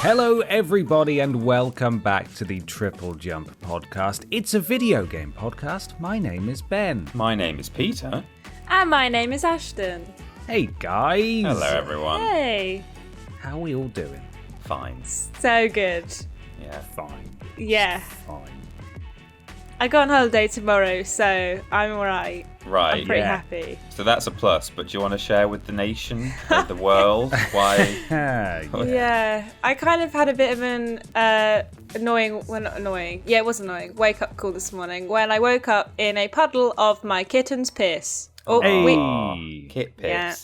Hello, everybody, and welcome back to the TripleJump Podcast. It's a video game podcast. My name is Ben. My name is Peter. And my name is Ashton. Hey, guys. Hello, everyone. Hey. How are we all doing? Fine. So good. Yeah. Fine. Yeah. Fine. I go on holiday tomorrow, so I'm alright. Right. I'm pretty happy. So that's a plus, but do you want to share with the nation, with the world, why? Yeah. I kind of had a bit of an not annoying. Yeah, it was annoying. Wake up call this morning when I woke up in a puddle of my kitten's piss. Hey. Kit piss. Yeah.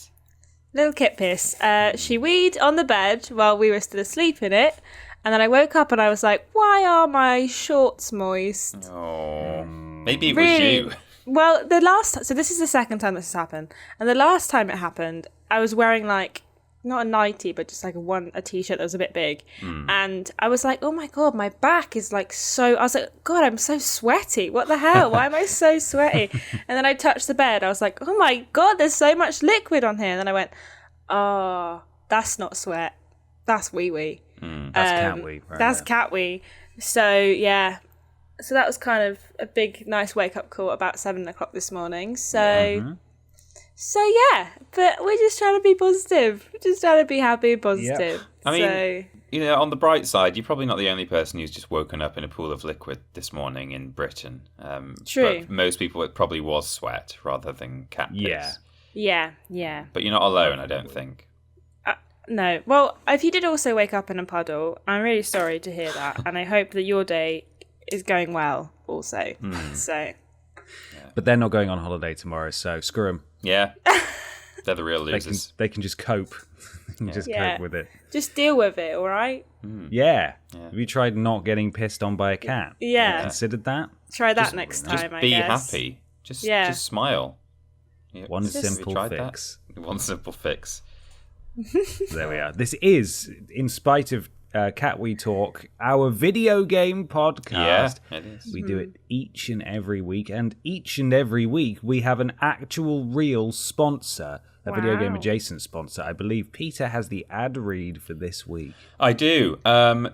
Little kit piss. She weed on the bed while we were still asleep in it. And then I woke up and I was like, why are my shorts moist? Oh, maybe it Really? was you. Well, so this is the second time this has happened. And the last time it happened, I was wearing like, not a nightie, but just like a t-shirt that was a bit big. And I was like, oh my God, my back is like I was like, God, I'm so sweaty. What the hell? Why am I so sweaty? And then I touched the bed. I was like, oh my God, there's so much liquid on here. And then I went, oh, that's not sweat. That's wee-wee. That's cat wee. Right That's there. cat wee. So, yeah. So that was kind of a big, nice wake-up call about 7 o'clock this morning. So, yeah. But we're just trying to be positive. We're just trying to be happy and positive. I mean, on the bright side, you're probably not the only person who's just woken up in a pool of liquid this morning in Britain. True. But most people, it probably was sweat rather than cat piss. Yeah. But you're not alone, I don't think. No. Well, if you did also wake up in a puddle, I'm really sorry to hear that. And I hope that your day is going well also. So. But they're not going on holiday tomorrow, so screw them. Yeah. They're the real losers. They can just cope. Cope with it. Just deal with it, all right? Yeah. Have you tried not getting pissed on by a cat? Yeah. Considered that? Try that next time, Just I be guess. happy. Just smile. Yeah. One Have you simple tried fix. that? One simple fix. There we are. This is, in spite of Cat We Talk, our video game podcast. Yeah, it is. We do it each and every week, and each and every week we have an actual real sponsor, a video game adjacent sponsor. I believe Peter has the ad read for this week. I do.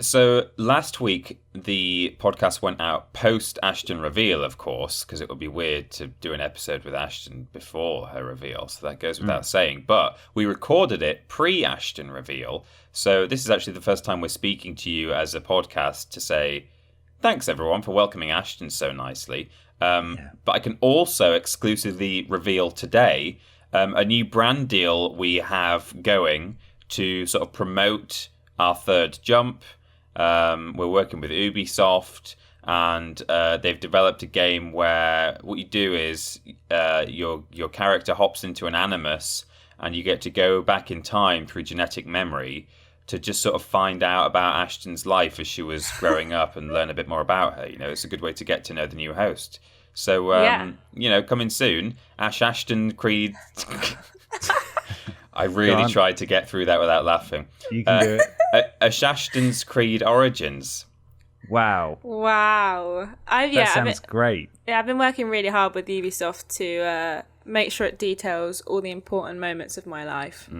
So last week the podcast went out post Ashton reveal, of course, because it would be weird to do an episode with Ashton before her reveal. So that goes without saying. But we recorded it pre Ashton reveal. So this is actually the first time we're speaking to you as a podcast to say thanks everyone for welcoming Ashton so nicely. But I can also exclusively reveal today a new brand deal we have going to sort of promote our third jump. We're working with Ubisoft, and they've developed a game where what you do is your character hops into an animus, and you get to go back in time through genetic memory to just sort of find out about Ashton's life as she was growing up and learn a bit more about her. You know, it's a good way to get to know the new host. So, coming soon, Ashton Creed. I really tried to get through that without laughing. You can do it. Ashton's Creed Origins. Wow. That sounds great. Yeah, I've been working really hard with Ubisoft to make sure it details all the important moments of my life.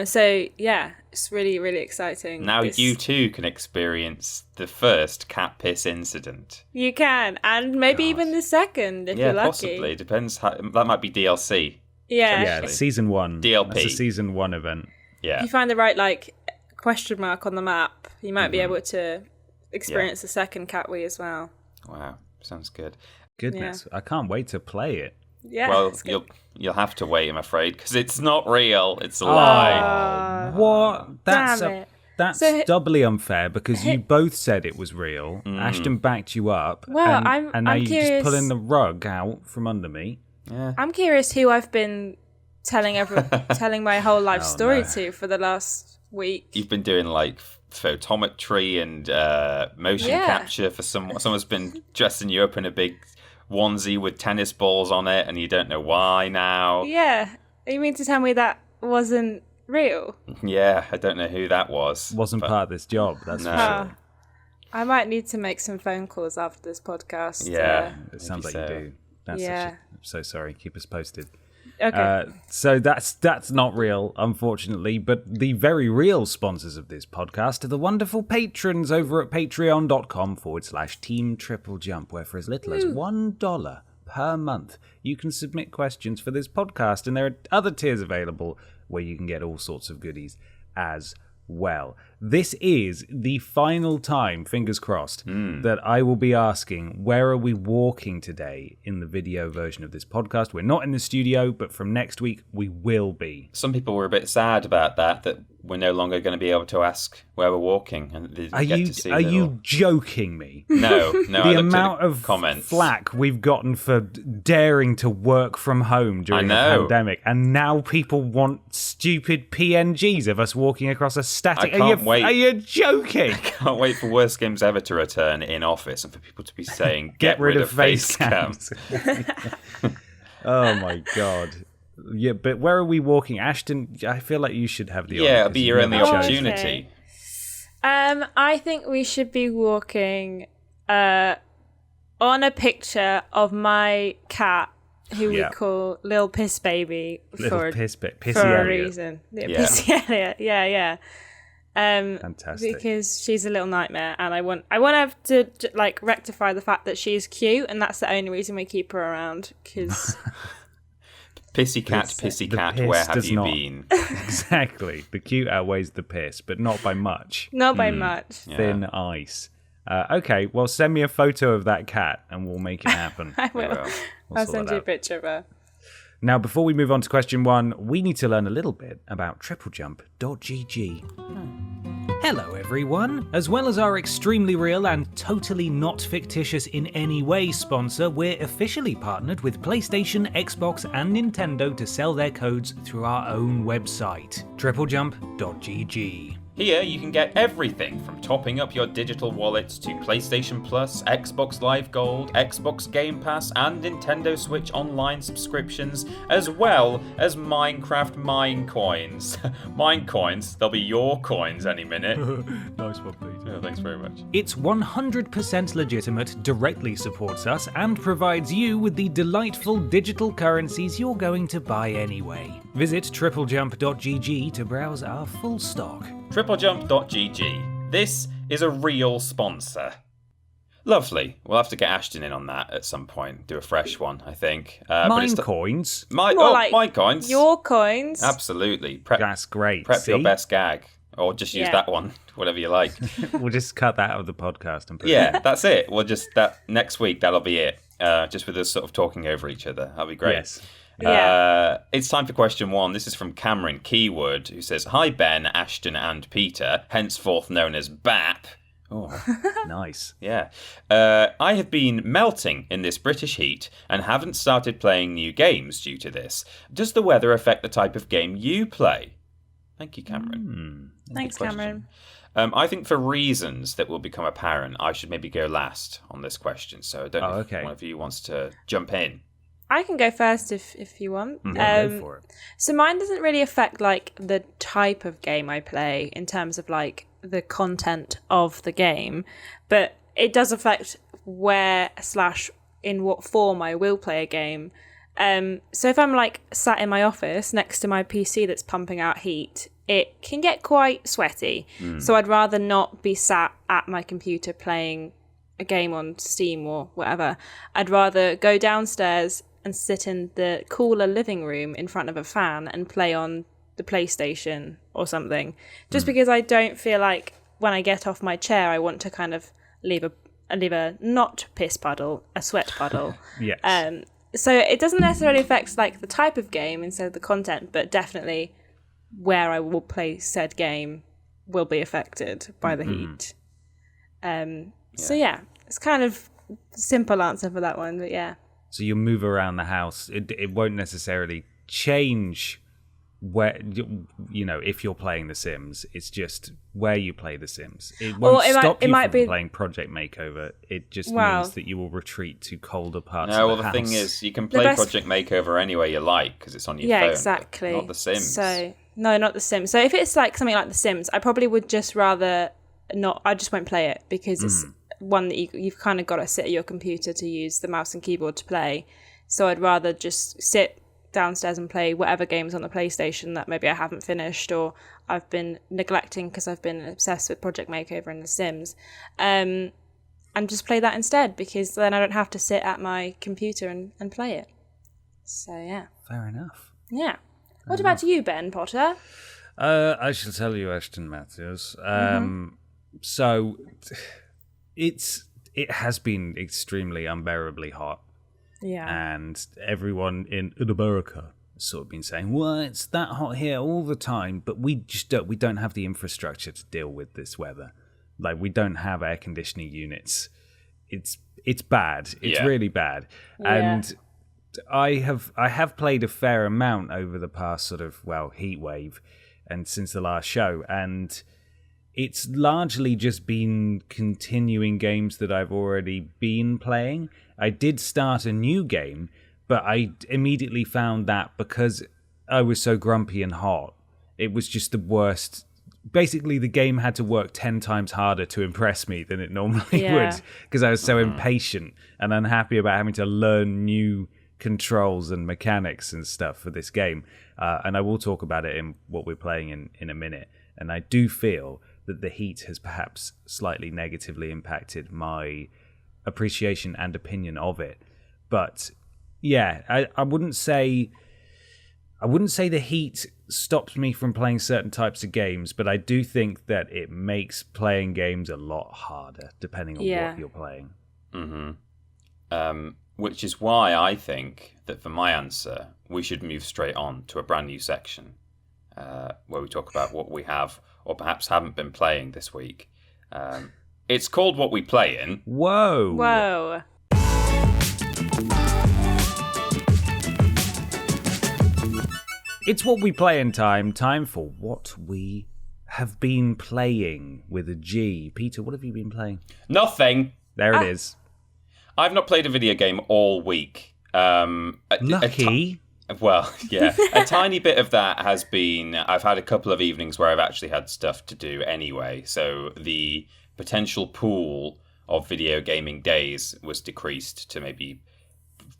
So, yeah, it's really, really exciting. Now you too can experience the first cat piss incident. You can, and maybe even the second if you're lucky. Possibly. Depends. That might be DLC. Yeah, It's season 1. DLP. That's a season 1 event. Yeah. If you find the right question mark on the map, you might be able to experience the second cat wee as well. Wow, sounds good. Goodness, I can't wait to play it. Yeah. Well, you'll have to wait, I'm afraid, because it's not real. It's a lie. What? Damn it. That's So- doubly unfair because you both said it was real. Ashton backed you up. Well, and now I'm you're curious. just pulling the rug out from under me. Yeah. I'm curious who I've been telling my whole life story to for the last week. You've been doing photometry and motion capture for someone's been dressing you up in a big onesie with tennis balls on it, and you don't know why now. Yeah. You mean to tell me that wasn't real? Yeah, I don't know who that was. Wasn't part of this job, that's for sure. I might need to make some phone calls after this podcast. Yeah. It sounds like so. you do. That's Yeah. I'm so sorry. Keep us posted. Okay. So that's not real, unfortunately. But the very real sponsors of this podcast are the wonderful patrons over at patreon.com/Team TripleJump, where for as little as $1 per month, you can submit questions for this podcast. And there are other tiers available where you can get all sorts of goodies as well. This is the final time, fingers crossed, that I will be asking, where are we walking today in the video version of this podcast? We're not in the studio, but from next week, we will be. Some people were a bit sad about that we're no longer going to be able to ask where we're walking. And they get to see you joking me? No. The amount of comments. flack we've gotten for daring to work from home during the pandemic, and now people want stupid PNGs of us walking across a static... I can't wait. Are you joking? I can't wait for Worst Games Ever to return in office and for people to be saying, get rid of face cams. Oh my God. Yeah, but where are we walking? Ashton, I feel like you should have the Yeah, it'll be your only opportunity. I think we should be walking on a picture of my cat, who we call Lil Piss Baby for a reason. Pissy Elliot, yeah. Fantastic. Because she's a little nightmare, and I want her to like rectify the fact that she's cute, and that's the only reason we keep her around. Because pissy cat, where have you been? Exactly. The cute outweighs the piss, but not by much. Not by much. Thin ice. Okay, well, send me a photo of that cat, and we'll make it happen. I will. I'll send you a picture of her. Now, before we move on to question 1, we need to learn a little bit about TripleJump.gg. Hello, everyone. As well as our extremely real and totally not fictitious in any way sponsor, we're officially partnered with PlayStation, Xbox, and Nintendo to sell their codes through our own website, TripleJump.gg. Here you can get everything from topping up your digital wallets to PlayStation Plus, Xbox Live Gold, Xbox Game Pass, and Nintendo Switch Online subscriptions, as well as Minecraft Mine Coins. Mine Coins, they'll be your coins any minute. Nice one, Peter. Oh, thanks very much. It's 100% legitimate, directly supports us, and provides you with the delightful digital currencies you're going to buy anyway. Visit TripleJump.gg to browse our full stock. TripleJump.gg. This is a real sponsor. Lovely. We'll have to get Ashton in on that at some point. Do a fresh one, I think. Mine coins? My coins. Your coins. Absolutely. That's great. Prep your best gag. Or just use that one, whatever you like. We'll just cut that out of the podcast and put it. That's it. We'll just, next week, that'll be it. Just with us sort of talking over each other. That'll be great. Yes. It's time for question 1. This is from Cameron Keywood, who says, "Hi Ben, Ashton and Peter, henceforth known as BAP." Oh, nice. Yeah. I have been melting in this British heat and haven't started playing new games due to this. Does the weather affect the type of game you play? Thank you, Cameron. Thanks, Cameron. I think for reasons that will become apparent, I should maybe go last on this question. So I don't know if one of you wants to jump in. I can go first if you want. Go for it. So mine doesn't really affect like the type of game I play in terms of like the content of the game, but it does affect where/in what form I will play a game. So if I'm like sat in my office next to my PC that's pumping out heat, it can get quite sweaty. So I'd rather not be sat at my computer playing a game on Steam or whatever. I'd rather go downstairs and sit in the cooler living room in front of a fan and play on the PlayStation or something. Just because I don't feel like when I get off my chair, I want to kind of leave a not piss puddle, a sweat puddle. Yes. So it doesn't necessarily affect like the type of game instead of the content, but definitely where I will play said game will be affected by the heat. So yeah, it's kind of a simple answer for that one, but yeah. So you move around the house. It won't necessarily change where, you know, if you're playing The Sims. It's just where you play The Sims. It won't stop you from playing Project Makeover. It just means that you will retreat to colder parts of the house. No, well, the thing is, you can play Project Makeover anywhere you like because it's on your phone. Yeah, exactly. Not The Sims. So, no, not The Sims. So if it's like something like The Sims, I probably would just rather not. I just won't play it because it's one that you've kind of got to sit at your computer to use the mouse and keyboard to play. So I'd rather just sit downstairs and play whatever games on the PlayStation that maybe I haven't finished or I've been neglecting because I've been obsessed with Project Makeover and The Sims, and just play that instead, because then I don't have to sit at my computer and play it. So yeah. Fair enough. Yeah. What about you, Ben Potter? I shall tell you, Ashton Matthews. So it has been extremely unbearably hot. Yeah. And everyone in America has sort of been saying, well, it's that hot here all the time, but we don't have the infrastructure to deal with this weather. Like, we don't have air conditioning units. It's bad. It's really bad. Yeah. And I have played a fair amount over the past sort of, heat wave and since the last show, and it's largely just been continuing games that I've already been playing. I did start a new game, but I immediately found that because I was so grumpy and hot, it was just the worst. Basically, the game had to work 10 times harder to impress me than it normally would, because I was so impatient and unhappy about having to learn new controls and mechanics and stuff for this game. And I will talk about it in what we're playing in a minute. And I do feel that the heat has perhaps slightly negatively impacted my appreciation and opinion of it. But yeah, I wouldn't say the heat stops me from playing certain types of games, but I do think that it makes playing games a lot harder depending on what you're playing. Which is why I think that for my answer, we should move straight on to a brand new section where we talk about what we have or perhaps haven't been playing this week. It's called What We Playin. Whoa. It's What We Playin time for What We Have Been Playing with a G. Peter, what have you been playing? Nothing. There it is. I've not played a video game all week. Lucky. Well, yeah. A tiny bit of that has been, I've had a couple of evenings where I've actually had stuff to do anyway. So the potential pool of video gaming days was decreased to maybe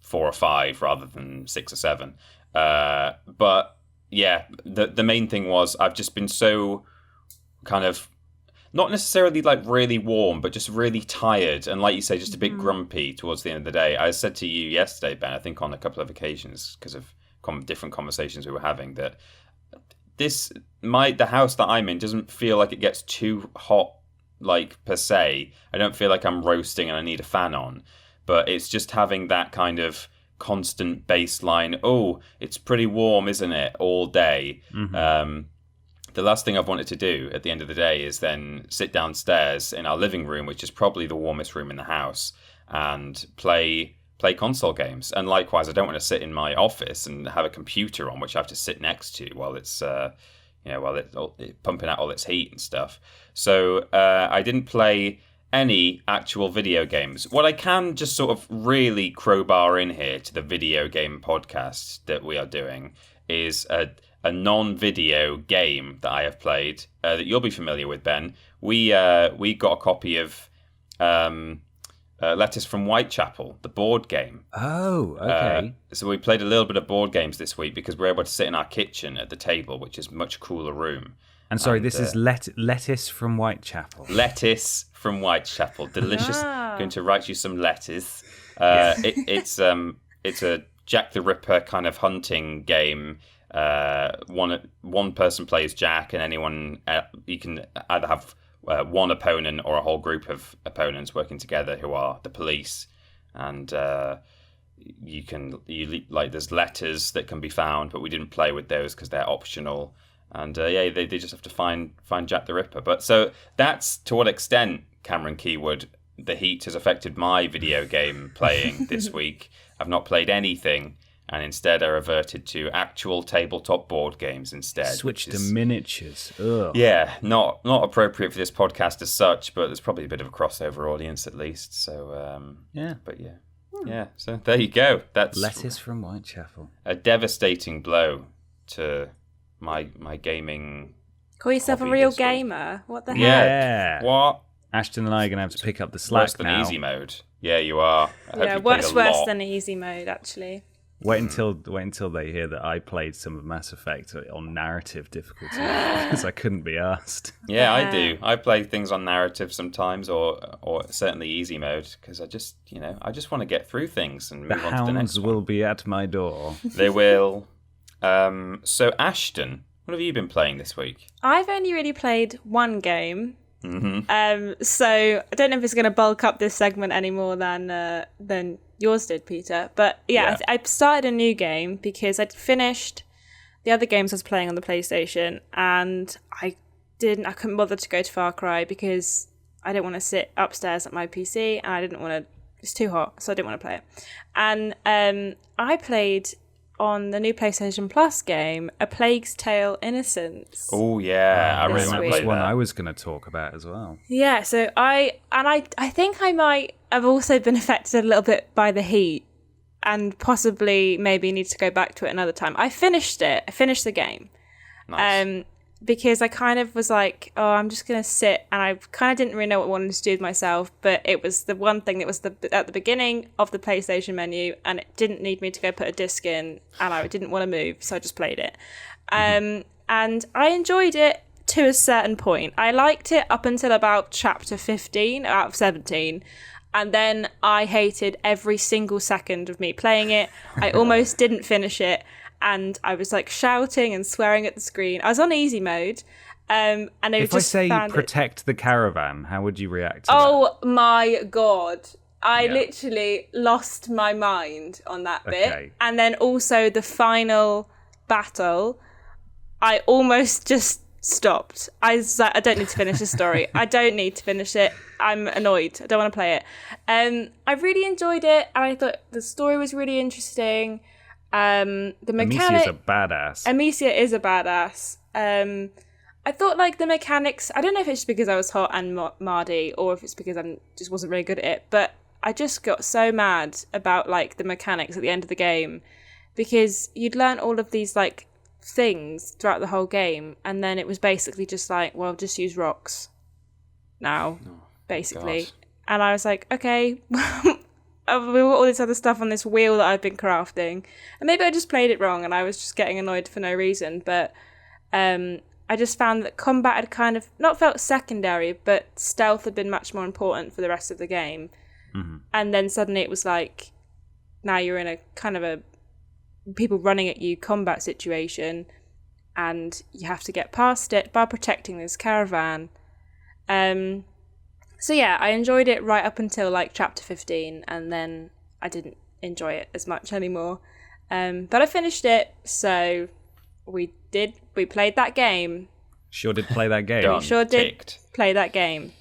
4 or 5 rather than 6 or 7. But yeah, the main thing was I've just been so kind of not necessarily like really warm, but just really tired. And like you say, just a bit grumpy towards the end of the day. I said to you yesterday, Ben, I think on a couple of occasions because of different conversations we were having, that the house that I'm in doesn't feel like it gets too hot, like per se. I don't feel like I'm roasting and I need a fan on, but it's just having that kind of constant baseline. Oh, it's pretty warm, isn't it? All day. The last thing I've wanted to do at the end of the day is then sit downstairs in our living room, which is probably the warmest room in the house, and play console games. And likewise, I don't want to sit in my office and have a computer on which I have to sit next to while it's while it's pumping out all its heat and stuff. So I didn't play any actual video games. What I can just sort of really crowbar in here to the video game podcast that we are doing is a non-video game that I have played that you'll be familiar with, Ben. We got a copy of Letters from Whitechapel, the board game. Oh, okay. So we played a little bit of board games this week because we're able to sit in our kitchen at the table, which is a much cooler room. And sorry, this is lettuce from Whitechapel. Lettuce from Whitechapel. Delicious. Going to write you some letters. It's a Jack the Ripper kind of hunting game. One person plays Jack, and anyone you can either have one opponent or a whole group of opponents working together who are the police, and there's letters that can be found, but we didn't play with those because they're optional. And they just have to find Jack the Ripper. But so that's to what extent, Cameron Keywood, the heat has affected my video game playing this week. I've not played anything, and instead I reverted to actual tabletop board games instead. Switched to miniatures. Ugh. Yeah, not appropriate for this podcast as such, but there's probably a bit of a crossover audience at least. So yeah. But yeah. Yeah, so there you go. That's Letters from Whitechapel. A devastating blow to my gaming. Call yourself a real gamer? What the hell? Yeah. What? Ashton and I are going to have to pick up the slack worse than now. Easy mode. Yeah, you are. Yeah, worse than easy mode, actually. Wait until they hear that I played some of Mass Effect on narrative difficulty because I couldn't be asked. Yeah, I do. I play things on narrative sometimes, or certainly easy mode, because I just want to get through things and move on to the next one. The hounds will be at my door. They will. So Ashton, what have you been playing this week? I've only really played one game. Mm-hmm. So I don't know if it's going to bulk up this segment any more than yours did, Peter. But yeah. I started a new game because I'd finished the other games I was playing on the PlayStation, and I couldn't bother to go to Far Cry because I didn't want to sit upstairs at my PC, and I didn't want to. It's too hot, so I didn't want to play it. And I played on the new PlayStation Plus game, A Plague's Tale: Innocence. Oh yeah, I really want to play that. One I was going to talk about as well. Yeah, so I think I might have also been affected a little bit by the heat, and possibly maybe need to go back to it another time. I finished it. I finished the game. Nice. Because I kind of was like, oh, I'm just going to sit, and I kind of didn't really know what I wanted to do with myself, but it was the one thing that was at the beginning of the PlayStation menu, and it didn't need me to go put a disc in, and I didn't want to move, so I just played it. And I enjoyed it to a certain point. I liked it up until about chapter 15 out of 17, and then I hated every single second of me playing it. I almost didn't finish it. And I was like shouting and swearing at the screen. I was on easy mode, and if I say protect the caravan, how would you react to Oh my god! I literally lost my mind on that bit, and then also the final battle, I almost just stopped. I was like, I don't need to finish the story. I don't need to finish it. I'm annoyed. I don't want to play it. I really enjoyed it, and I thought the story was really interesting. The mechanic. Amicia's a badass. Amicia is a badass. I thought like the mechanics. I don't know if it's because I was hot and Mardy, or if it's because I just wasn't really good at it. But I just got so mad about like the mechanics at the end of the game, because you'd learn all of these like things throughout the whole game, and then it was basically just like, well, just use rocks now, basically. God. And I was like, okay. We've got all this other stuff on this wheel that I've been crafting, and maybe I just played it wrong and I was just getting annoyed for no reason, but I just found that combat had kind of not felt secondary, but stealth had been much more important for the rest of the game. And then suddenly it was like, now you're in a kind of a people running at you combat situation, and you have to get past it by protecting this caravan. So yeah, I enjoyed it right up until like chapter 15, and then I didn't enjoy it as much anymore. But I finished it, so we played that game. Sure did play that game. We sure did play that game.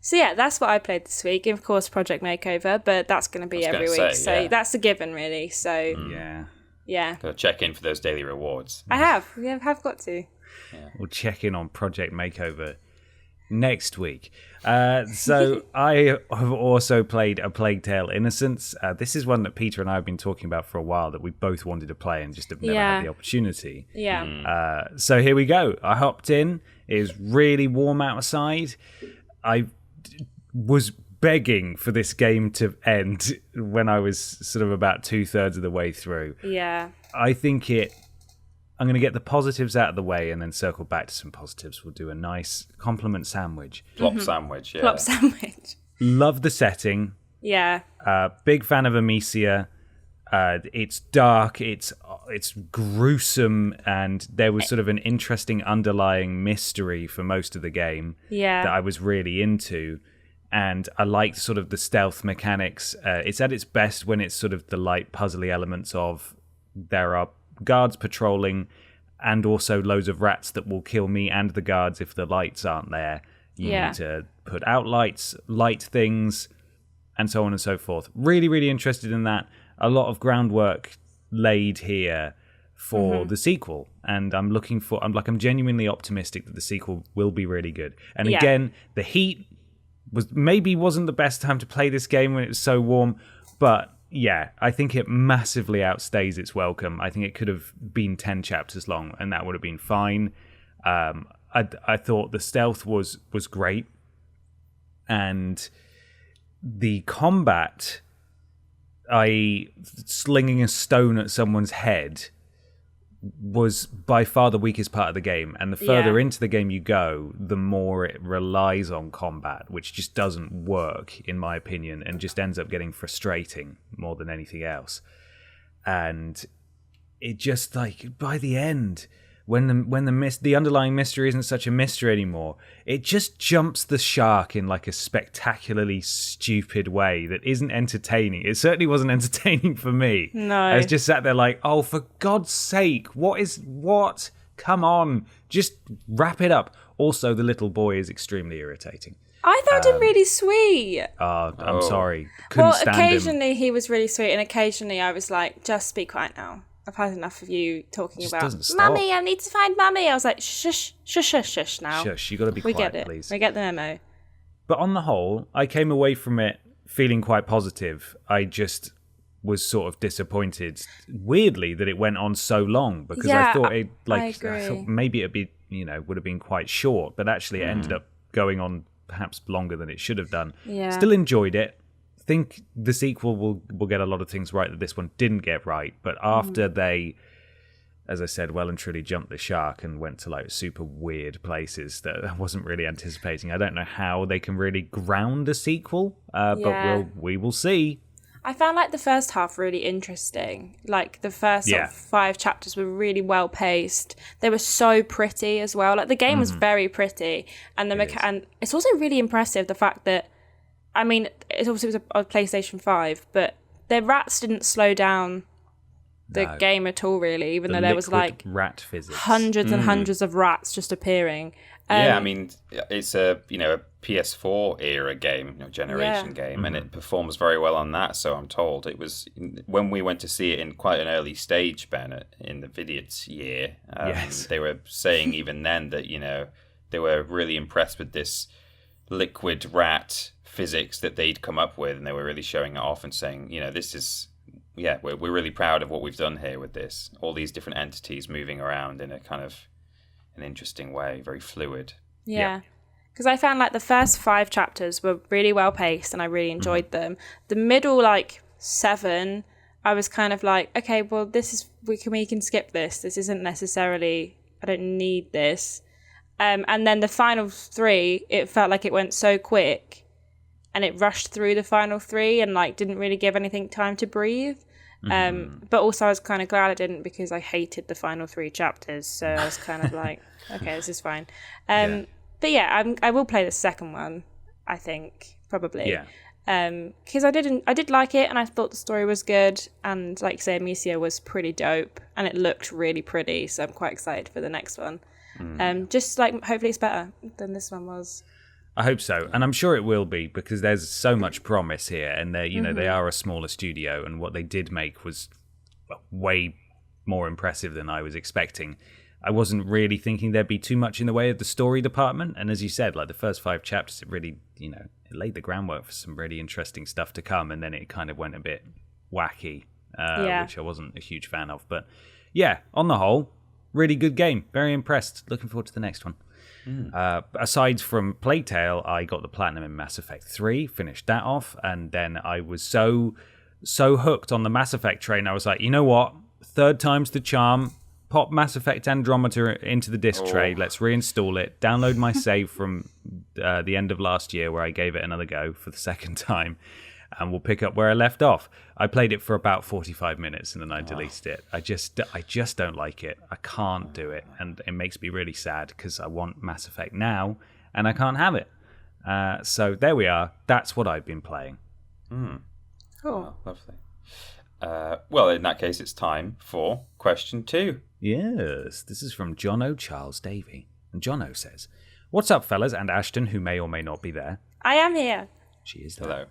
So yeah, that's what I played this week. And of course, Project Makeover, but that's going to be every week. So that's a given, really. So yeah. Got to check in for those daily rewards. I have. Yeah, I have got to. Yeah. We'll check in on Project Makeover next week. So I have also played A Plague Tale: Innocence. This is one that Peter and I have been talking about for a while, that we both wanted to play and just have never had the opportunity. Yeah. So here we go. I hopped in. It was really warm outside. I was begging for this game to end when I was sort of about 2/3 of the way through. Yeah. I think I'm going to get the positives out of the way and then circle back to some positives. We'll do a nice compliment sandwich. Plop sandwich, yeah. Plop sandwich. Love the setting. Yeah. Big fan of Amicia. It's dark, it's gruesome, and there was sort of an interesting underlying mystery for most of the game that I was really into. And I liked sort of the stealth mechanics. It's at its best when it's sort of the light puzzly elements of there are guards patrolling and also loads of rats that will kill me and the guards if the lights aren't there. You need to put out lights, light things, and so on and so forth. Really, really interested in that. A lot of groundwork laid here for the sequel, and I'm genuinely optimistic that the sequel will be really good. And again, the heat wasn't the best time to play this game when it was so warm, but yeah, I think it massively outstays its welcome. I think it could have been 10 chapters long, and that would have been fine. I thought the stealth was great, and the combat, i.e. slinging a stone at someone's head, was by far the weakest part of the game. And the further into the game you go, the more it relies on combat, which just doesn't work, in my opinion, and just ends up getting frustrating more than anything else. And it just, like, by the end, when the underlying mystery isn't such a mystery anymore, it just jumps the shark in like a spectacularly stupid way that isn't entertaining. It certainly wasn't entertaining for me. No. I was just sat there like, oh, for God's sake, what? Come on, just wrap it up. Also, the little boy is extremely irritating. I found him really sweet. I'm sorry. Couldn't stand him. Occasionally he was really sweet, and occasionally I was like, just be quiet now. I've had enough of you talking about, Mummy, I need to find Mummy. I was like, shush now. Shush, you got to be quiet, please. We get the memo. But on the whole, I came away from it feeling quite positive. I just was sort of disappointed, weirdly, that it went on so long, because I thought I thought maybe it'd be, would have been quite short, but actually it ended up going on perhaps longer than it should have done. Yeah. Still enjoyed it. Think the sequel will get a lot of things right that this one didn't get right, but after they, as I said, well and truly jumped the shark and went to like super weird places that I wasn't really anticipating, I don't know how they can really ground a sequel, but we will see. I found like the first half really interesting. Like the first sort of 5 chapters were really well paced. They were so pretty as well. Like the game was very pretty, and and it's also really impressive the fact that, I mean, it obviously was a PlayStation 5, but the rats didn't slow down the game at all, really, even though there was like rat physics, hundreds and hundreds of rats just appearing. I mean, it's a PS4 era game, generation game, and it performs very well on that. So I'm told it was when we went to see it in quite an early stage, Bennett, in the Vidiot's year. They were saying even then that they were really impressed with this liquid rat physics that they'd come up with, and they were really showing it off and saying, this is, we're really proud of what we've done here with this. All these different entities moving around in a kind of an interesting way, very fluid. Yeah. Because I found like the first 5 chapters were really well paced and I really enjoyed them. The middle 7, I was kind of like, okay, well, we can skip this. This isn't necessarily, I don't need this. And then the final 3, it felt like it went so quick and it rushed through the final 3 and didn't really give anything time to breathe. But also I was kind of glad I didn't, because I hated the final 3 chapters. So I was kind of like, okay, this is fine. But I will play the second one, I think, probably. Because I did like it, and I thought the story was good, and like say, Amicia was pretty dope, and it looked really pretty. So I'm quite excited for the next one. Just hopefully it's better than this one was. I hope so, and I'm sure it will be, because there's so much promise here, and they, they are a smaller studio, and what they did make was way more impressive than I was expecting. I wasn't really thinking there'd be too much in the way of the story department, and as you said, the first 5 chapters, it really, it laid the groundwork for some really interesting stuff to come, and then it kind of went a bit wacky, which I wasn't a huge fan of. But yeah, on the whole, really good game. Very impressed. Looking forward to the next one. Aside from Plague Tale, I got the platinum in Mass Effect 3, finished that off, and then I was so hooked on the Mass Effect train, I was like, you know what? 3rd time's the charm. Pop Mass Effect Andromeda into the disc tray. Let's reinstall it. Download my save from the end of last year, where I gave it another go for the 2nd time, and we'll pick up where I left off. I played it for about 45 minutes and then I deleted it. I just don't like it. I can't do it, and it makes me really sad, because I want Mass Effect now and I can't have it. So there we are. That's what I've been playing. Cool. Oh, lovely. Well, in that case, it's time for question 2. Yes, this is from Jono Charles Davey. And Jono says, "What's up, fellas, and Ashton, who may or may not be there?" I am here. She is there. Hello.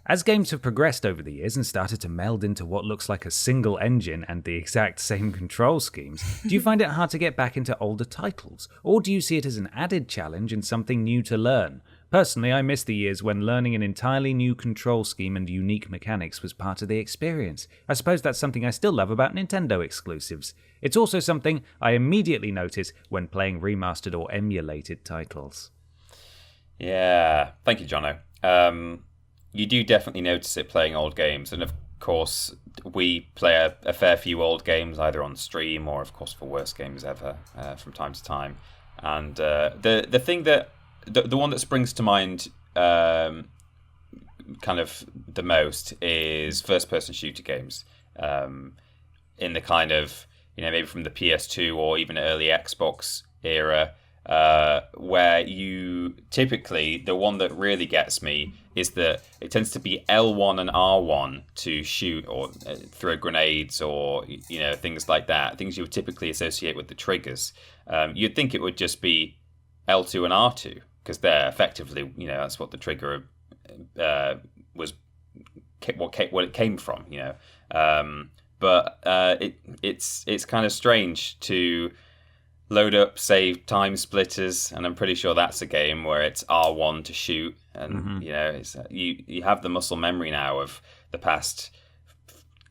As games have progressed over the years and started to meld into what looks like a single engine and the exact same control schemes, do you find it hard to get back into older titles? Or do you see it as an added challenge and something new to learn? Personally, I miss the years when learning an entirely new control scheme and unique mechanics was part of the experience. I suppose that's something I still love about Nintendo exclusives. It's also something I immediately notice when playing remastered or emulated titles. Yeah, thank you, Jono. You do definitely notice it playing old games, and course, we play a fair few old games, either on stream or, of course, for worst games ever from time to time. And the thing that the one that springs to mind kind of the most is first-person shooter games. In the kind of, maybe from the PS2 or even early Xbox era, where you typically, the one that really gets me is that it tends to be L1 and R1 to shoot or throw grenades or, things like that, things you would typically associate with the triggers. You'd think it would just be L2 and R2, because they're effectively, that's what the trigger was, what it came from, But it's kind of strange to load up, say, Time Splitters, and I'm pretty sure that's a game where it's R1 to shoot, and it's, you have the muscle memory now of the past,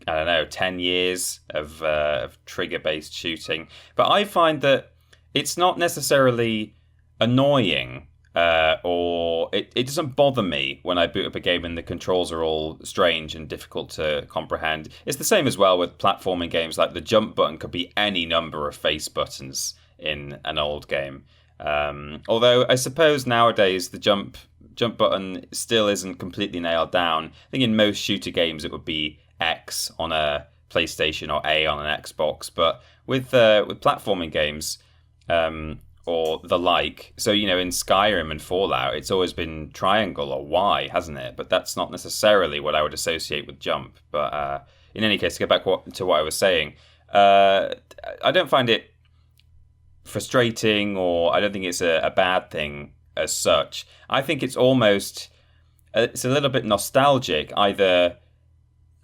10 years of trigger-based shooting. But I find that it's not necessarily annoying. Or it doesn't bother me when I boot up a game and the controls are all strange and difficult to comprehend. It's the same as well with platforming games. Like the jump button could be any number of face buttons in an old game. Although I suppose nowadays the jump button still isn't completely nailed down. I think in most shooter games it would be X on a PlayStation or A on an Xbox. But with platforming games, or the like. So, in Skyrim and Fallout, it's always been triangle or Y, hasn't it? But that's not necessarily what I would associate with jump. But in any case, to get back to what I was saying, I don't find it frustrating, or I don't think it's a bad thing as such. I think it's almost, it's a little bit nostalgic, either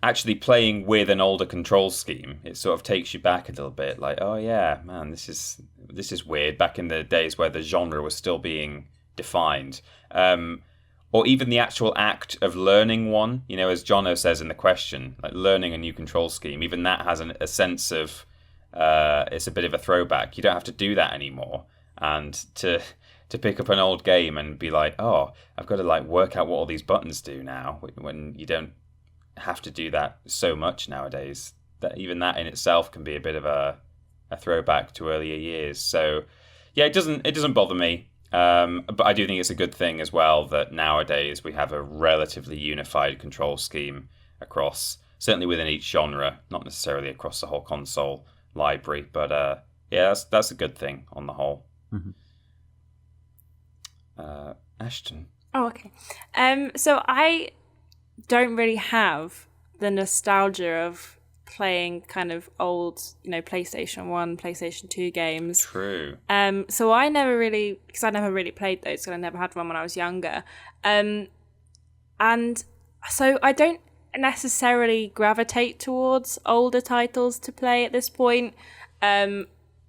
actually playing with an older control scheme. It sort of takes you back a little bit, like, oh yeah, man, this is weird, back in the days where the genre was still being defined. Or even the actual act of learning one, as Jono says in the question, like learning a new control scheme, even that has a sense of, it's a bit of a throwback. You don't have to do that anymore. And to pick up an old game and be like, oh, I've got to like work out what all these buttons do now, when you don't have to do that so much nowadays, that even that in itself can be a bit of a throwback to earlier years. So yeah, it doesn't bother me, but I do think it's a good thing as well that nowadays we have a relatively unified control scheme across, certainly within each genre, not necessarily across the whole console library, but yeah, that's a good thing on the whole. Ashton. Oh, okay. So I don't really have the nostalgia of playing kind of old, PlayStation 1, PlayStation 2 games. True. So I never really played those, because I never had one when I was younger. And so I don't necessarily gravitate towards older titles to play at this point,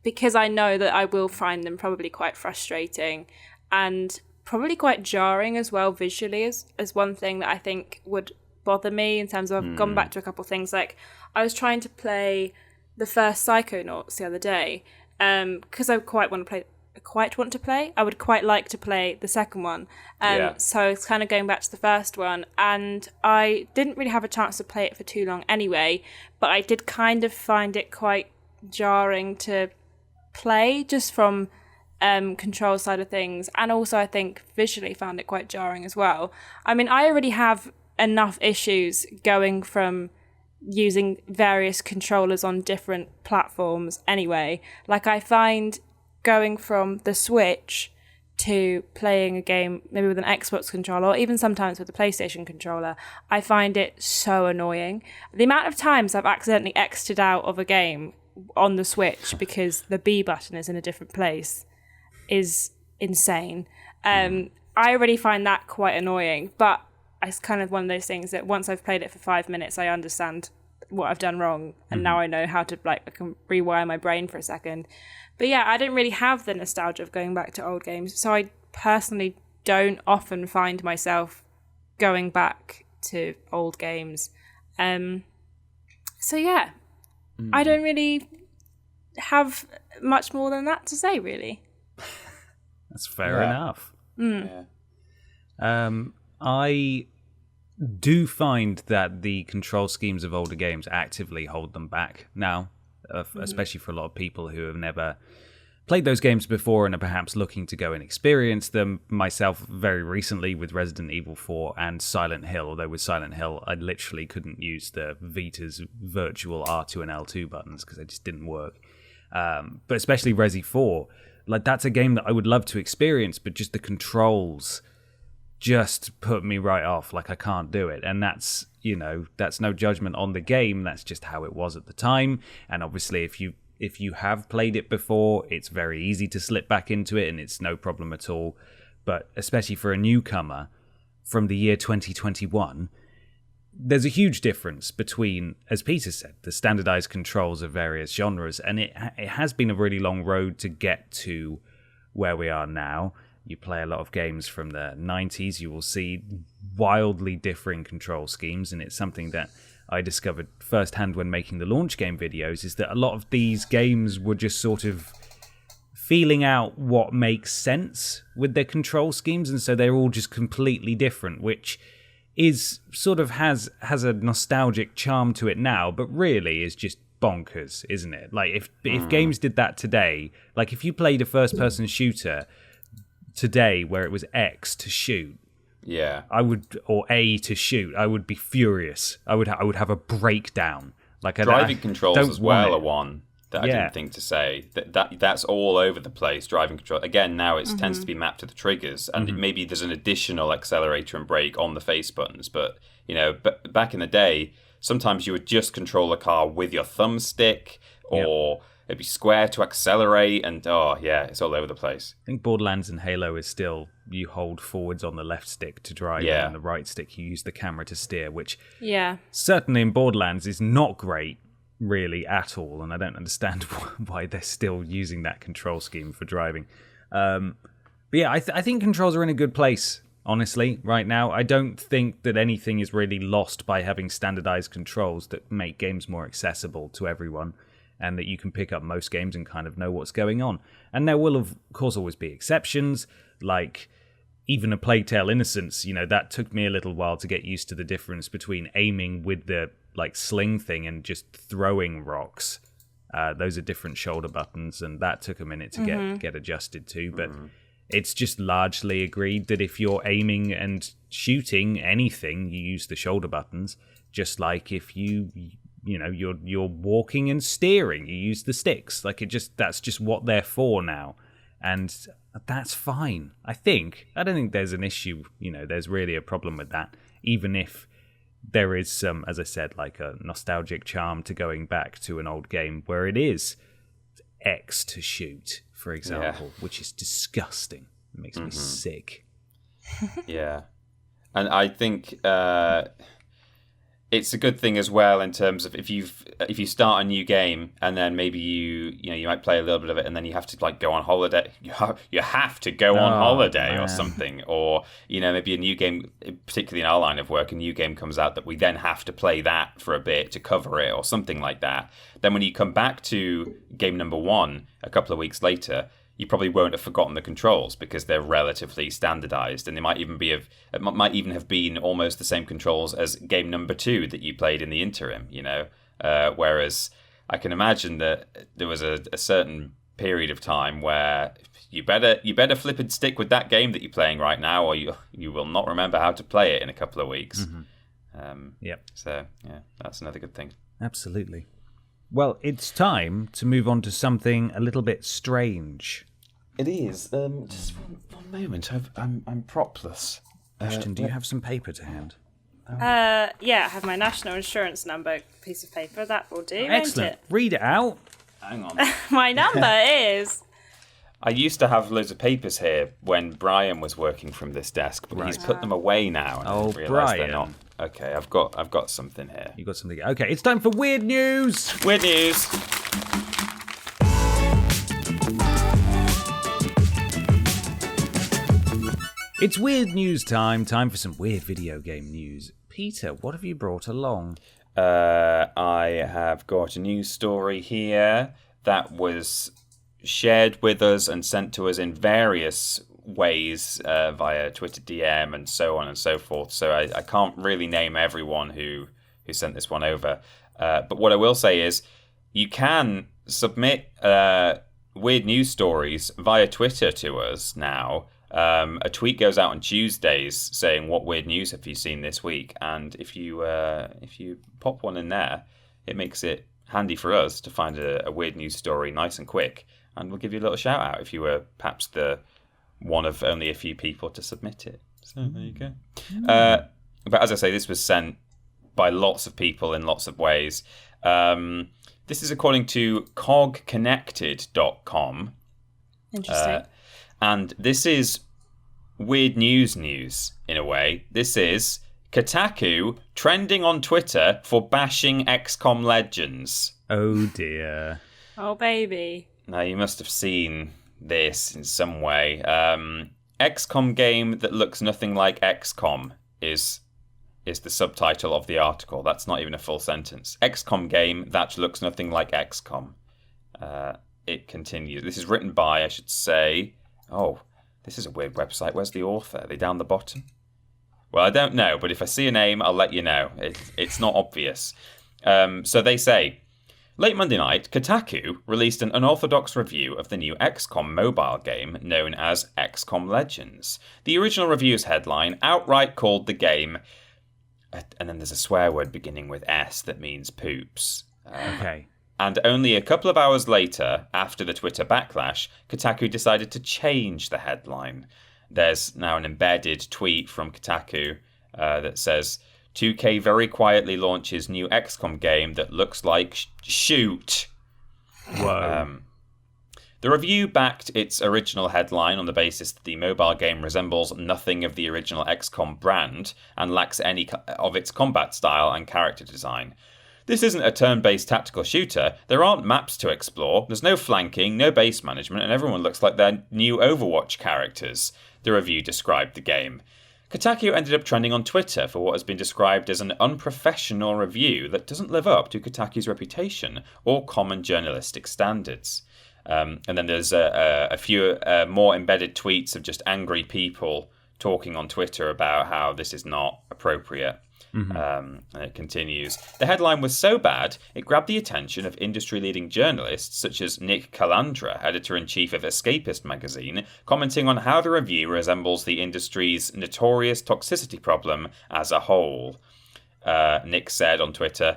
because I know that I will find them probably quite frustrating and probably quite jarring as well visually, as one thing that I think would bother me in terms of, I've gone back to a couple of things. Like I was trying to play the first Psychonauts the other day, because I quite want to play. I would quite like to play the second one. So it's kind of going back to the first one, and I didn't really have a chance to play it for too long anyway, but I did kind of find it quite jarring to play, just from control side of things, and also I think visually found it quite jarring as well. I mean, I already have enough issues going from using various controllers on different platforms anyway. Like I find going from the Switch to playing a game maybe with an Xbox controller, or even sometimes with a PlayStation controller, I find it so annoying. The amount of times I've accidentally exited out of a game on the Switch because the B button is in a different place is insane. I already find that quite annoying, but it's kind of one of those things that once I've played it for 5 minutes, I understand what I've done wrong, and now I know how to, like, I can rewire my brain for a second. But yeah, I don't really have the nostalgia of going back to old games, so I personally don't often find myself going back to old games. So yeah, I don't really have much more than that to say, really. That's fair enough. Yeah. I do find that the control schemes of older games actively hold them back now, especially for a lot of people who have never played those games before and are perhaps looking to go and experience them. Myself, very recently with Resident Evil 4 and Silent Hill, although with Silent Hill, I literally couldn't use the Vita's virtual R2 and L2 buttons because they just didn't work. But especially Resi 4, like that's a game that I would love to experience, but just the controls just put me right off. Like I can't do it. And that's, that's no judgment on the game. That's just how it was at the time. And obviously if you have played it before, it's very easy to slip back into it and it's no problem at all. But especially for a newcomer from the year 2021, there's a huge difference between, as Peter said, the standardized controls of various genres. And it has been a really long road to get to where we are now. You play a lot of games from the 90s, you will see wildly differing control schemes. And it's something that I discovered firsthand when making the launch game videos, is that a lot of these games were just sort of feeling out what makes sense with their control schemes, and so they're all just completely different, which is sort of has a nostalgic charm to it now, but really is just bonkers, isn't it? Like if games did that today, like if you played a first-person shooter today where it was X to shoot, or A to shoot, I would be furious. I would have a breakdown. Like driving controls as well are one that I didn't think to say. That's all over the place. Driving control again now it tends to be mapped to the triggers, and maybe there's an additional accelerator and brake on the face buttons. But but back in the day, sometimes you would just control a car with your thumbstick, or it'd be square to accelerate, and it's all over the place. I think Borderlands and Halo is still you hold forwards on the left stick to drive, and on the right stick you use the camera to steer, which certainly in Borderlands is not great really at all, and I don't understand why they're still using that control scheme for driving. But I think controls are in a good place, honestly, right now. I don't think that anything is really lost by having standardized controls that make games more accessible to everyone, and that you can pick up most games and kind of know what's going on. And there will, of course, always be exceptions, like even A Plague Tale Innocence. That took me a little while to get used to the difference between aiming with the sling thing and just throwing rocks. Those are different shoulder buttons, and that took a minute to get adjusted to. But it's just largely agreed that if you're aiming and shooting anything, you use the shoulder buttons. Just like if you're walking and steering, you use the sticks. That's just what they're for now, and that's fine. I don't think there's an issue. There's really a problem with that, even if there is some, as I said, like a nostalgic charm to going back to an old game where it is X to shoot, for example, which is disgusting. It makes me sick. Yeah, and I think it's a good thing as well in terms of if you start a new game and then maybe you might play a little bit of it and then you have to go on holiday. You have to go on holiday or something, or maybe a new game, particularly in our line of work, a new game comes out that we then have to play that for a bit to cover it or something like that. Then when you come back to game number 1 a couple of weeks later, you probably won't have forgotten the controls because they're relatively standardized, and they might even have been almost the same controls as game number 2 that you played in the interim. Whereas I can imagine that there was a certain period of time where you better flip and stick with that game that you're playing right now, or you will not remember how to play it in a couple of weeks. So that's another good thing. Absolutely. Well, it's time to move on to something a little bit strange. It is. Just one moment. I'm propless. Ashton, do you have some paper to hand? I have my national insurance number piece of paper. That will do. Excellent. Won't it? Read it out. Hang on. My number is... I used to have loads of papers here when Brian was working from this desk, but he's put them away now. And I realised Brian. They're not. Okay, I've got something here. You got something. Okay, it's time for weird news. Weird news. It's weird news time. Time for some weird video game news. Peter, what have you brought along? I have got a news story here that was shared with us and sent to us in various ways via Twitter DM and so on and so forth. So I can't really name everyone who sent this one over. But what I will say is you can submit weird news stories via Twitter to us now. A tweet goes out on Tuesdays saying, what weird news have you seen this week? And if you pop one in there, it makes it handy for us to find a weird news story nice and quick. And we'll give you a little shout out if you were perhaps the one of only a few people to submit it. So there you go. But as I say, this was sent by lots of people in lots of ways. This is according to cogconnected.com. Interesting. And this is weird news in a way. This is Kotaku trending on Twitter for bashing XCOM Legends. Oh dear. Oh baby. Now you must have seen this in some way. XCOM game that looks nothing like XCOM is the subtitle of the article. That's not even a full sentence. XCOM game that looks nothing like XCOM. It continues. This is written by, I should say... Oh, this is a weird website. Where's the author? Are they down the bottom? Well, I don't know, but if I see a name, I'll let you know. It's not obvious. So they say, late Monday night, Kotaku released an unorthodox review of the new XCOM mobile game known as XCOM Legends. The original review's headline outright called the game... And then there's a swear word beginning with S that means poops. Okay. And only a couple of hours later, after the Twitter backlash, Kotaku decided to change the headline. There's now an embedded tweet from Kotaku that says, 2K very quietly launches new XCOM game that looks like shoot. Whoa. The review backed its original headline on the basis that the mobile game resembles nothing of the original XCOM brand and lacks any of its combat style and character design. This isn't a turn-based tactical shooter. There aren't maps to explore, there's no flanking, no base management, and everyone looks like they're new Overwatch characters, the review described the game. Kotaku ended up trending on Twitter for what has been described as an unprofessional review that doesn't live up to Kotaku's reputation or common journalistic standards. And then there's a few more embedded tweets of just angry people talking on Twitter about how this is not appropriate. Mm-hmm. And it continues. The headline was so bad, it grabbed the attention of industry-leading journalists such as Nick Calandra, editor-in-chief of Escapist magazine, commenting on how the review resembles the industry's notorious toxicity problem as a whole. Nick said on Twitter,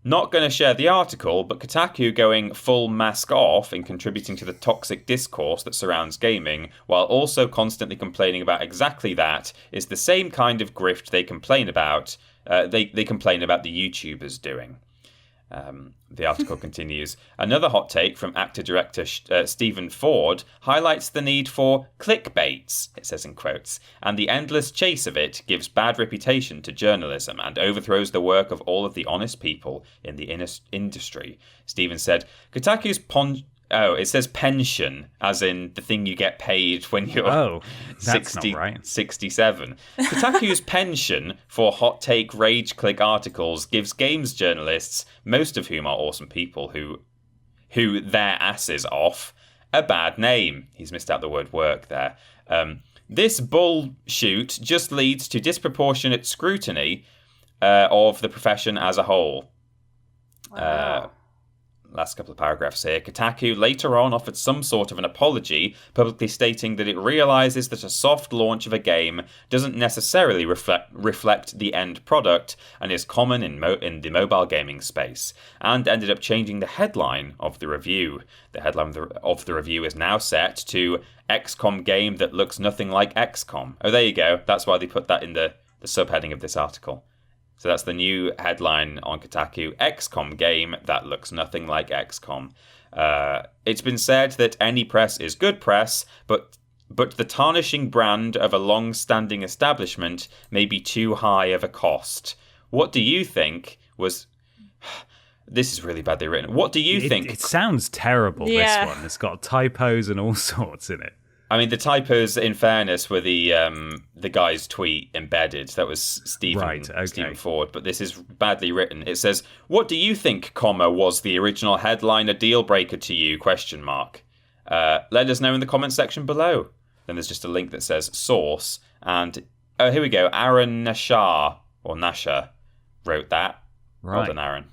not going to share the article, but Kotaku going full mask off in contributing to the toxic discourse that surrounds gaming, while also constantly complaining about exactly that, is the same kind of grift they complain about. They complain about the YouTubers doing. The article continues. Another hot take from actor-director Stephen Ford highlights the need for clickbaits, it says in quotes, and the endless chase of it gives bad reputation to journalism and overthrows the work of all of the honest people in the industry. Stephen said, Kotaku's it says pension, as in the thing you get paid when you're 67. Kotaku's pension for hot take rage click articles gives games journalists, most of whom are awesome people who their asses off, a bad name. He's missed out the word work there. This bullshoot just leads to disproportionate scrutiny of the profession as a whole. Wow. Last couple of paragraphs here. Kotaku later on offered some sort of an apology, publicly stating that it realizes that a soft launch of a game doesn't necessarily reflect the end product and is common in the mobile gaming space, and ended up changing the headline of the review. The headline of the review is now set to XCOM game that looks nothing like XCOM. Oh, there you go. That's why they put that in the subheading of this article. So that's the new headline on Kotaku, XCOM game that looks nothing like XCOM. It's been said that any press is good press, but the tarnishing brand of a long-standing establishment may be too high of a cost. What do you think was... This is really badly written. What do you think... It sounds terrible, this one. It's got typos and all sorts in it. I mean, the typos, in fairness, were the guy's tweet embedded. That was Stephen Ford, but this is badly written. It says, "What do you think, was the original headline a deal breaker to you, ? Let us know in the comment section below." then there's just a link that says source. And, oh, here we go. Aaron Nashar, or Nasha, wrote that. Right. Well done, Aaron.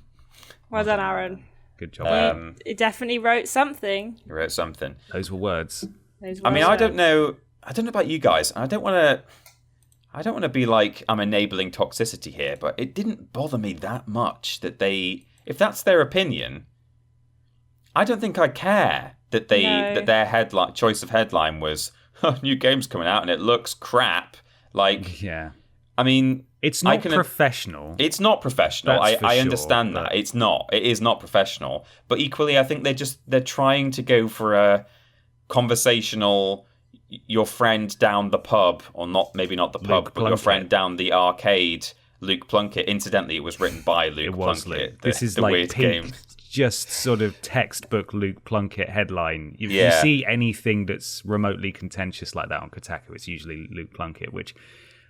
Well done, Aaron. Good job. He definitely wrote something. He wrote something. Those were words. I mean, I don't know about you guys. I don't want to be like I'm enabling toxicity here, but it didn't bother me that much that if that's their opinion, I don't think I care that that their choice of headline was new game's coming out and it looks crap. Like, yeah. I mean, it's not professional. It's not professional. I understand sure, that. It's not. It is not professional. But equally, I think they're trying to go for a conversational, your friend down the pub, or maybe not the pub, but your friend down the arcade, Luke Plunkett. Incidentally, it was written by Luke Plunkett. This is the like weird game. Just sort of textbook Luke Plunkett headline. If you see anything that's remotely contentious like that on Kotaku, it's usually Luke Plunkett, which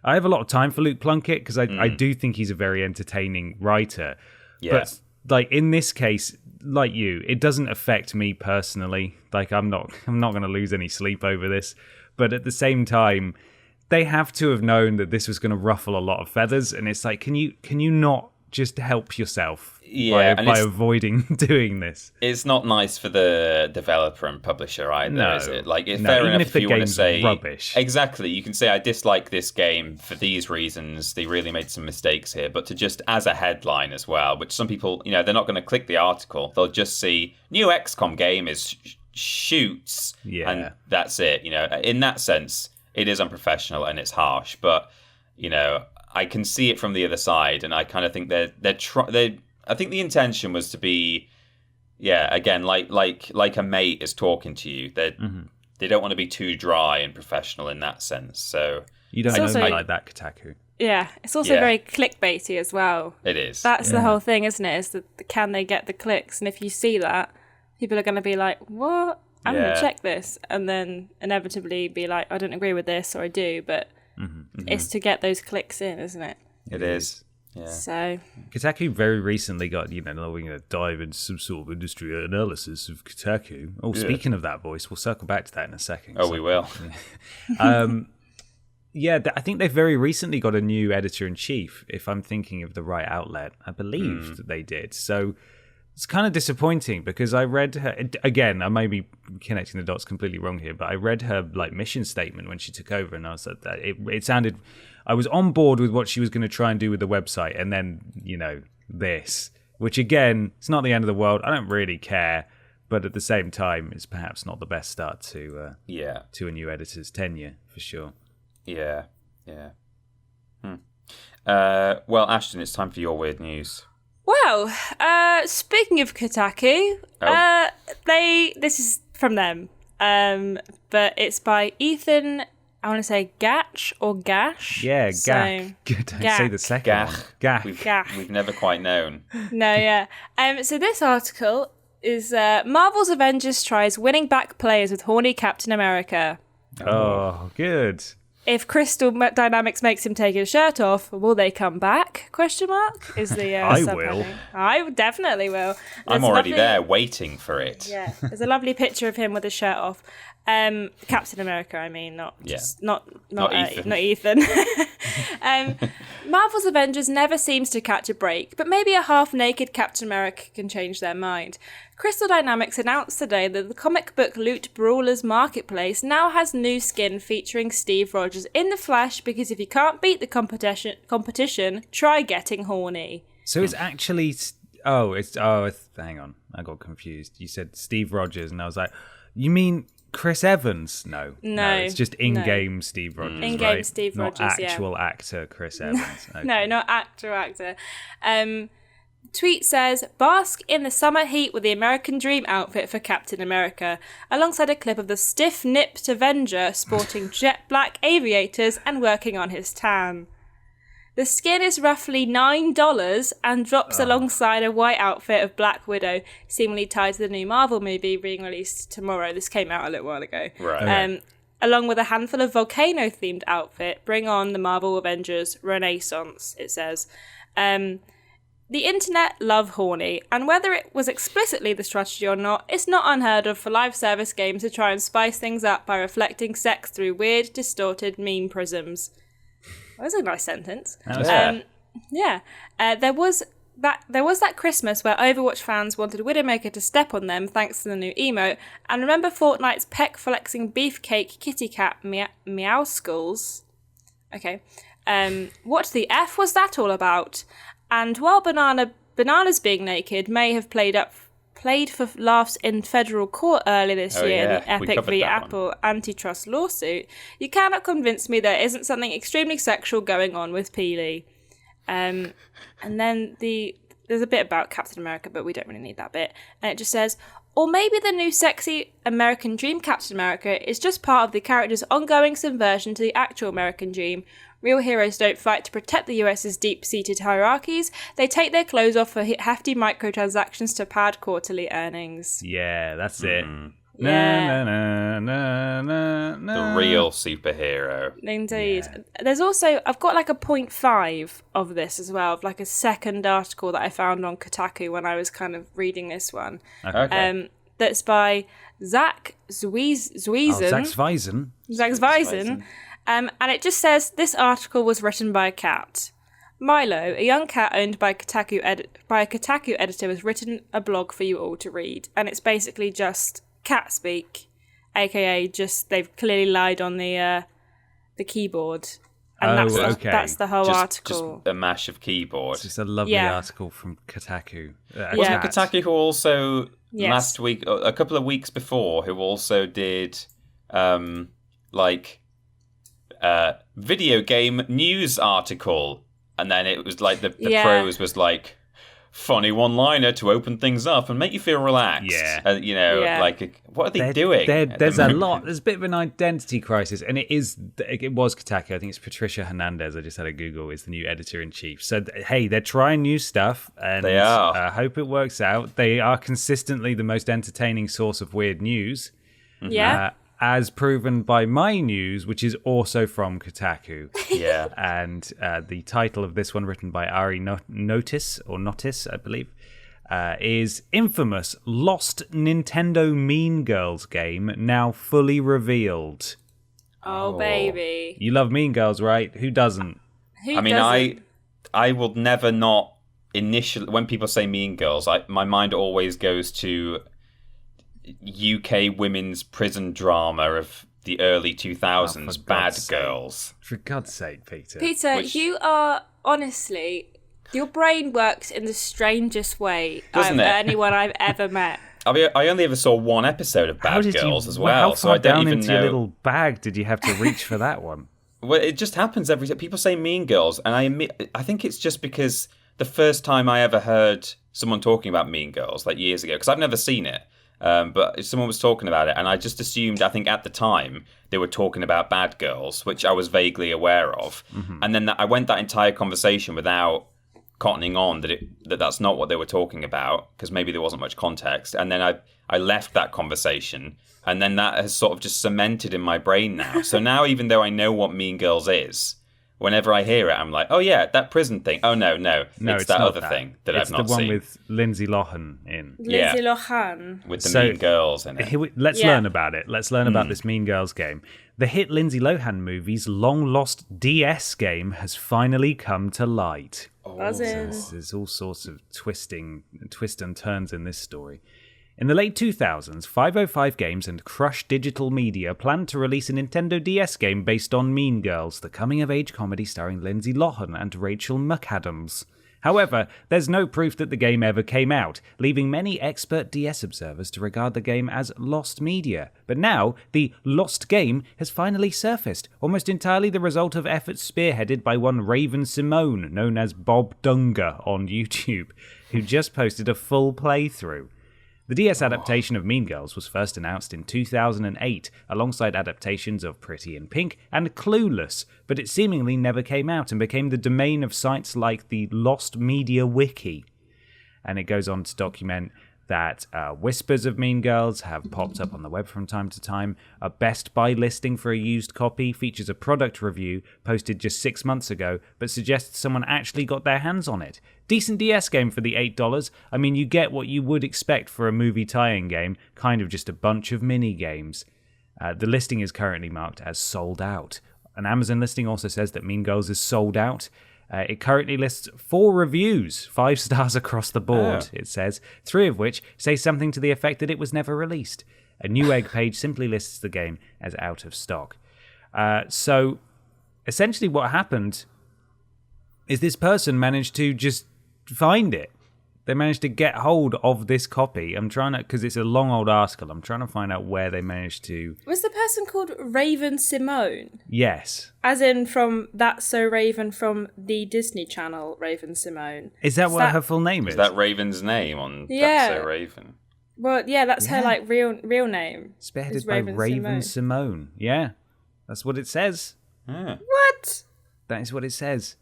I have a lot of time for Luke Plunkett because I do think he's a very entertaining writer. Yeah. But like in this case, like you, it doesn't affect me personally. Like I'm not going to lose any sleep over this. But at the same time, they have to have known that this was going to ruffle a lot of feathers. And it's like, can you not just help yourself by avoiding doing this? It's not nice for the developer and publisher either, is it? Like, it's fair even enough if the you want to game's say rubbish. Exactly, you can say I dislike this game for these reasons. They really made some mistakes here, but to just as a headline as well, which some people, they're not going to click the article. They'll just see new XCOM game is shoots, and that's it. In that sense, it is unprofessional and it's harsh, but I can see it from the other side, and I kind of think I think the intention was to be, again, like a mate is talking to you. They don't want to be too dry and professional in that sense. So you don't know me like that, Kotaku. Yeah, it's also very clickbaity as well. It is. That's the whole thing, isn't it? Is that can they get the clicks? And if you see that, people are going to be like, "What? I'm going to check this," and then inevitably be like, "I don't agree with this," or "I do," but. It's to get those clicks in, isn't it? It is. Yeah. So Kotaku very recently got, we're going to dive into some sort of industry analysis of Kotaku. Oh, speaking of that, boys, we'll circle back to that in a second. We will. I think they've very recently got a new editor-in-chief, if I'm thinking of the right outlet. I believe that they did. So it's kind of disappointing because I read her, again, I may be connecting the dots completely wrong here, but I read her mission statement when she took over, and I was like, it sounded, I was on board with what she was going to try and do with the website, and then, this, which again, it's not the end of the world. I don't really care, but at the same time, it's perhaps not the best start to a new editor's tenure, for sure. Yeah. Well, Ashton, it's time for your weird news. Well, speaking of Kotaku, this is from them, but it's by Ethan, I want to say Gatch or Gash. Yeah, Gach. Don't say the second one. Gach. We've never quite known. No, yeah. So this article is Marvel's Avengers tries winning back players with horny Captain America. Oh, good. If Crystal Dynamics makes him take his shirt off, will they come back? ? Is the I subheading. will. I definitely will. I'm already there waiting for it. Yeah, there's a lovely picture of him with his shirt off. Captain America, I mean, not Ethan. Marvel's Avengers never seems to catch a break, but maybe a half-naked Captain America can change their mind. Crystal Dynamics announced today that the comic book Loot Brawlers marketplace now has new skin featuring Steve Rogers in the flesh, because if you can't beat the competition, try getting horny. So it's actually... hang on. I got confused. You said Steve Rogers, and I was like, you mean... Chris Evans? No, it's just in-game Steve Rogers, in-game right? Steve Not Rogers, actual actor Chris Evans. Okay. No, not actor. Tweet says, bask in the summer heat with the American Dream outfit for Captain America, alongside a clip of the stiff-nipped Avenger sporting jet black aviators and working on his tan. The skin is roughly $9 and drops alongside a white outfit of Black Widow, seemingly tied to the new Marvel movie being released tomorrow. This came out a little while ago. Right. Okay. Along with a handful of volcano-themed outfit, bring on the Marvel Avengers Renaissance, it says. The internet love horny, and whether it was explicitly the strategy or not, it's not unheard of for live service games to try and spice things up by reflecting sex through weird, distorted meme prisms. That was a nice sentence. There was that Christmas where Overwatch fans wanted Widowmaker to step on them thanks to the new emote, and remember Fortnite's peck-flexing beefcake kitty cat meow skulls? Okay. What the F was that all about? And while Bananas being naked may have played for laughs in federal court earlier this year in the Epic v Apple antitrust lawsuit, you cannot convince me there isn't something extremely sexual going on with Peely. And then there's a bit about Captain America, but we don't really need that bit. And it just says, or maybe the new sexy American dream Captain America is just part of the character's ongoing subversion to the actual American dream. Real heroes don't fight to protect the US's deep-seated hierarchies. They take their clothes off for hefty microtransactions to pad quarterly earnings. Yeah, that's it. Yeah. The real superhero. Indeed. Yeah. There's also, I've got like a 0.5 of this as well, of like a second article that I found on Kotaku when I was kind of reading this one. Okay. That's by Zach Zwiesen. Zach Zwiesen. And it just says, this article was written by a cat. Milo, a young cat owned by a Kotaku editor, has written a blog for you all to read. And it's basically just cat speak, aka just they've clearly lied on the keyboard. And that's the whole article. Just a mash of keyboard. It's just a lovely article from Kotaku. Wasn't it Kotaku who also last week, a couple of weeks before, who also did video game news article, and then it was like the prose was like funny one-liner to open things up and make you feel relaxed. Like what are they doing? There's a lot. There's a bit of an identity crisis, and it was Kotaku. I think it's Patricia Hernandez. I just had a Google. Is the new editor-in-chief. So hey, they're trying new stuff, and they are. I hope it works out. They are consistently the most entertaining source of weird news. Yeah. As proven by my news, which is also from Kotaku. Yeah. And the title of this one, written by Ari Notice, I believe, is Infamous Lost Nintendo Mean Girls game now fully revealed. Oh, baby. You love Mean Girls, right? Who doesn't? I will never not initially, when people say Mean Girls, my mind always goes to UK women's prison drama of the early 2000s, Bad Girls. For God's sake, Peter. You are, honestly, your brain works in the strangest way of anyone I've ever met. I only ever saw one episode of Bad Girls as well. How far down into your little bag did you have to reach for that one? Well, it just happens every time. People say Mean Girls, and I think it's just because the first time I ever heard someone talking about Mean Girls, like years ago, because I've never seen it, but someone was talking about it, and I just assumed, I think at the time, they were talking about Bad Girls, which I was vaguely aware of. Mm-hmm. And then I went that entire conversation without cottoning on that's not what they were talking about, because maybe there wasn't much context. And then I left that conversation, and then that has sort of just cemented in my brain now. So now, even though I know what Mean Girls is, whenever I hear it, I'm like, oh yeah, that prison thing. Oh no, it's that other thing that I've not seen. It's the one with Lindsay Lohan in. Lindsay Lohan. With the Mean Girls in it. Let's learn about it. Let's learn about this Mean Girls game. The hit Lindsay Lohan movie's long-lost DS game has finally come to light. There's all sorts of twists and turns in this story. In the late 2000s, 505 Games and Crush Digital Media planned to release a Nintendo DS game based on Mean Girls, the coming-of-age comedy starring Lindsay Lohan and Rachel McAdams. However, there's no proof that the game ever came out, leaving many expert DS observers to regard the game as lost media. But now, the lost game has finally surfaced, almost entirely the result of efforts spearheaded by one Raven Simone, known as Bob Dunga on YouTube, who just posted a full playthrough. The DS adaptation of Mean Girls was first announced in 2008, alongside adaptations of Pretty in Pink and Clueless, but it seemingly never came out and became the domain of sites like the Lost Media Wiki. And it goes on to document that whispers of Mean Girls have popped up on the web from time to time. A Best Buy listing for a used copy features a product review posted just 6 months ago, but suggests someone actually got their hands on it. Decent DS game for the $8. I mean, you get what you would expect for a movie tie-in game, kind of just a bunch of mini games. The listing is currently marked as sold out. An Amazon listing also says that Mean Girls is sold out. It currently lists 4 reviews, 5 stars across the board, it says, 3 of which say something to the effect that it was never released. A Newegg page simply lists the game as out of stock. So, essentially what happened is this person managed to just find it. They managed to get hold of this copy. I'm trying to, because it's a long old article, I'm trying to find out where they managed to... Was the person called Raven Simone? Yes. As in from That's So Raven from the Disney Channel, Raven Simone. Is that what her full name is? Is that Raven's name on That's So Raven? Well, yeah, that's her like real name. Spearheaded by Raven Simone. Yeah, that's what it says. What? That is what it says.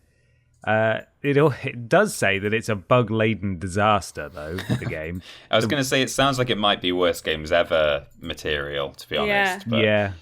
It does say that it's a bug-laden disaster, though, the game. I was going to say, it sounds like it might be worst games ever material, to be honest. But... Yeah.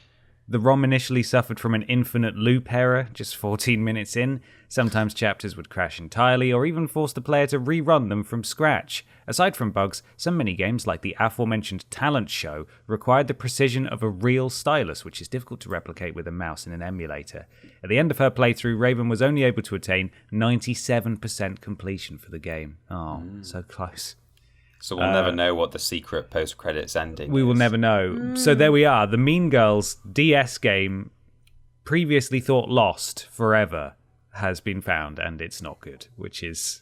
The ROM initially suffered from an infinite loop error just 14 minutes in. Sometimes chapters would crash entirely or even force the player to rerun them from scratch. Aside from bugs, some minigames, like the aforementioned talent show, required the precision of a real stylus, which is difficult to replicate with a mouse in an emulator. At the end of her playthrough, Raven was only able to attain 97% completion for the game. Oh, so close. So we'll never know what the secret post-credits ending is. We will never know. So there we are. The Mean Girls DS game, previously thought lost forever, has been found, and it's not good, which is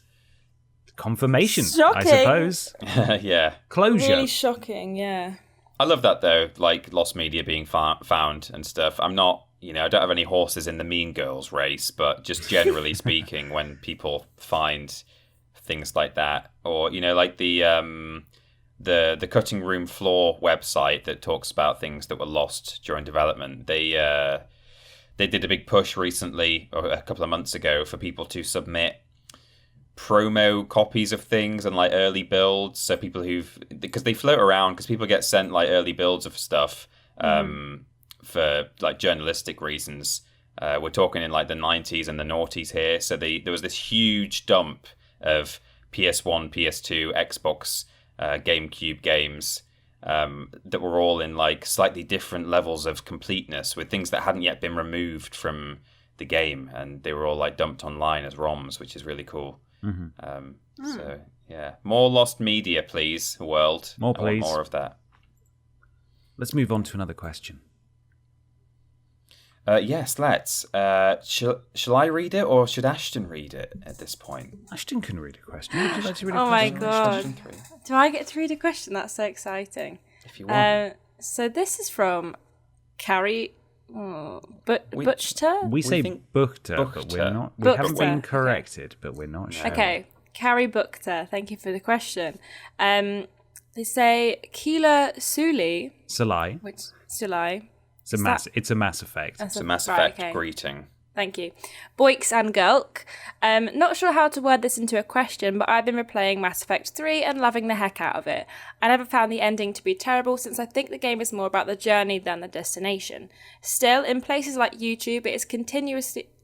confirmation, shocking. I suppose. Yeah. Closure. Really shocking, yeah. I love that, though, like lost media being found and stuff. I'm not, I don't have any horses in the Mean Girls race, but just generally speaking, when people find... things like that, or like the cutting room floor website that talks about things that were lost during development. They did a big push recently, or a couple of months ago, for people to submit promo copies of things and like early builds. So people because they float around, because people get sent like early builds of stuff for like journalistic reasons. We're talking in like the 90s and the noughties here. So there was this huge dump of PS1, PS2, Xbox, GameCube games that were all in like slightly different levels of completeness, with things that hadn't yet been removed from the game, and they were all like dumped online as ROMs, which is really cool. So yeah, more lost media, please, world. More, please. I want more of that. Let's move on to another question. Yes, let's. Shall I read it, or should Ashton read it at this point? Ashton can read a question. Would you like to read a question? Oh my god. Do I get to read a question? That's so exciting. If you want. So this is from Carrie Butchter? We say Buchter, but we're not. We haven't been corrected, but we're not sure. Okay, Carrie Buchter, thank you for the question. They say Keela Sully. Salai. Sulai. It's a Mass Effect. It's a Mass Effect greeting. Thank you. Boix and Gulk. Not sure how to word this into a question, but I've been replaying Mass Effect 3 and loving the heck out of it. I never found the ending to be terrible, since I think the game is more about the journey than the destination. Still, in places like YouTube, it is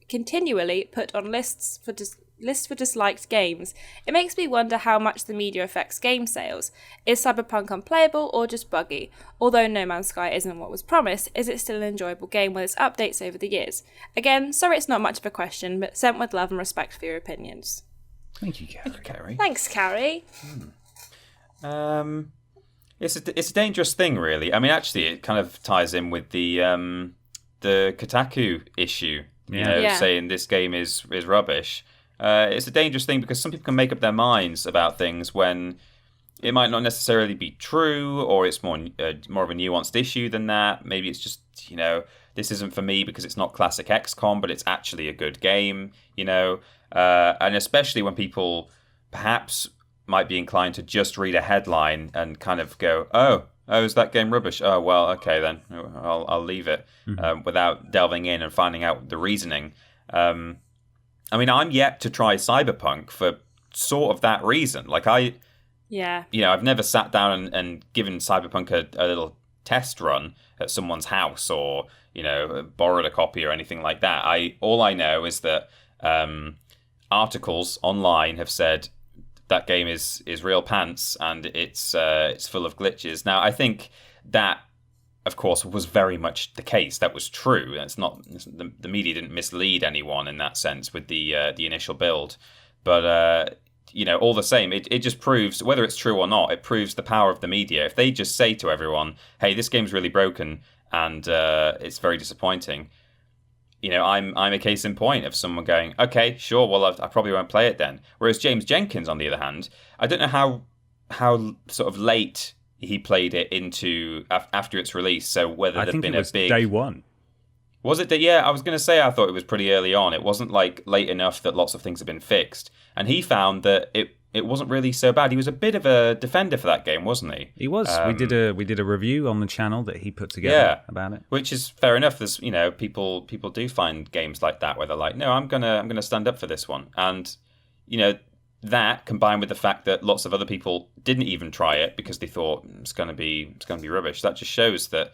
continually put on lists for disliked games. It makes me wonder how much the media affects game sales. Is Cyberpunk unplayable or just buggy? Although No Man's Sky isn't what was promised, is it still an enjoyable game with its updates over the years? Again, sorry it's not much of a question, but sent with love and respect for your opinions. Thank you, Carrie. Thanks, Carrie. It's a dangerous thing, really. I mean, actually, it kind of ties in with the Kotaku issue. Saying this game is rubbish. It's a dangerous thing because some people can make up their minds about things when it might not necessarily be true, or it's more of a nuanced issue than that. Maybe it's just, this isn't for me because it's not classic XCOM, but it's actually a good game, and especially when people perhaps might be inclined to just read a headline and kind of go, oh, is that game rubbish? Oh, well, okay, then I'll leave it, without delving in and finding out the reasoning. I mean, I'm yet to try Cyberpunk for sort of that reason. Like, I Yeah. I've never sat down and given Cyberpunk a little test run at someone's house or, borrowed a copy or anything like that. All I know is that articles online have said that game is real pants and it's full of glitches. Now, I think that, of course, was very much the case. That was true. It's not the media didn't mislead anyone in that sense with the initial build, but all the same, it just proves, whether it's true or not, it proves the power of the media. If they just say to everyone, "Hey, this game's really broken and it's very disappointing," I'm a case in point of someone going, "Okay, sure, well, I probably won't play it then." Whereas James Jenkins, on the other hand, I don't know how sort of late he played it into after its release. So whether there'd been a big day one. Was it? Yeah, I was going to say I thought it was pretty early on. It wasn't like late enough that lots of things had been fixed, and he found that it wasn't really so bad. He was a bit of a defender for that game, wasn't he? He was. We did a review on the channel that he put together about it, which is fair enough. There's people do find games like that where they're like, no, I'm gonna stand up for this one, and that combined with the fact that lots of other people didn't even try it because they thought it's gonna be rubbish. That just shows that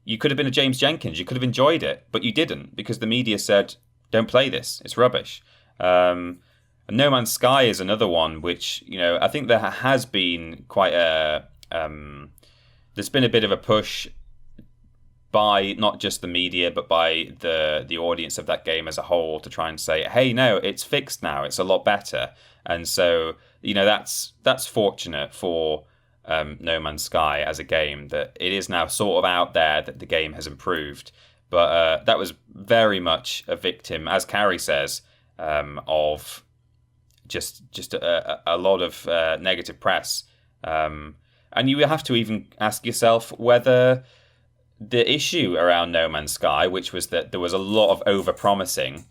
you could have been a James Jenkins, you could have enjoyed it, but you didn't because the media said, "Don't play this; it's rubbish." And No Man's Sky is another one which, I think there has been quite there's been a bit of a push by not just the media, but by the audience of that game as a whole to try and say, hey, no, it's fixed now. It's a lot better. And so, that's fortunate for No Man's Sky as a game, that it is now sort of out there that the game has improved. But that was very much a victim, as Carrie says, of just a lot of negative press. And you have to even ask yourself whether the issue around No Man's Sky, which was that there was a lot of over-promising,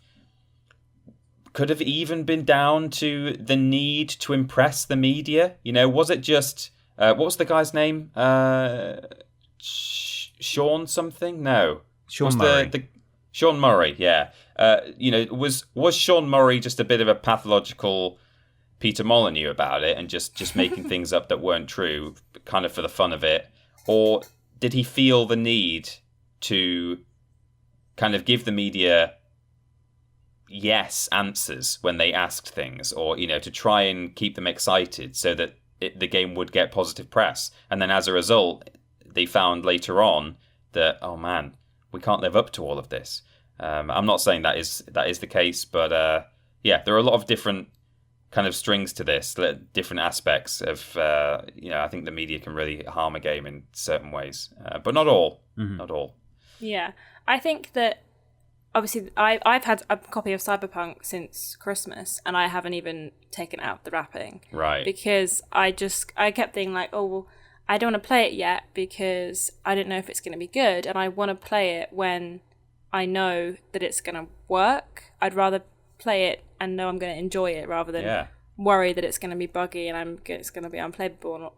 could have even been down to the need to impress the media. Was it just... what was the guy's name? Sean something? No. Sean Murray. Sean Murray, yeah. Was Sean Murray just a bit of a pathological Peter Molyneux about it and just making things up that weren't true, kind of for the fun of it? Or did he feel the need to kind of give the media yes answers when they asked things, or, to try and keep them excited so that the game would get positive press? And then as a result, they found later on that, oh man, we can't live up to all of this. I'm not saying that is the case, but there are a lot of different kind of strings to this, different aspects of, I think the media can really harm a game in certain ways, but not all. Mm-hmm. Not all. Yeah, I think that obviously I've had a copy of Cyberpunk since Christmas, and I haven't even taken out the wrapping. Right. Because I kept thinking like, oh, well, I don't want to play it yet because I don't know if it's going to be good, and I want to play it when I know that it's going to work. I'd rather play it and know I'm going to enjoy it rather than worry that it's going to be buggy and it's going to be unplayable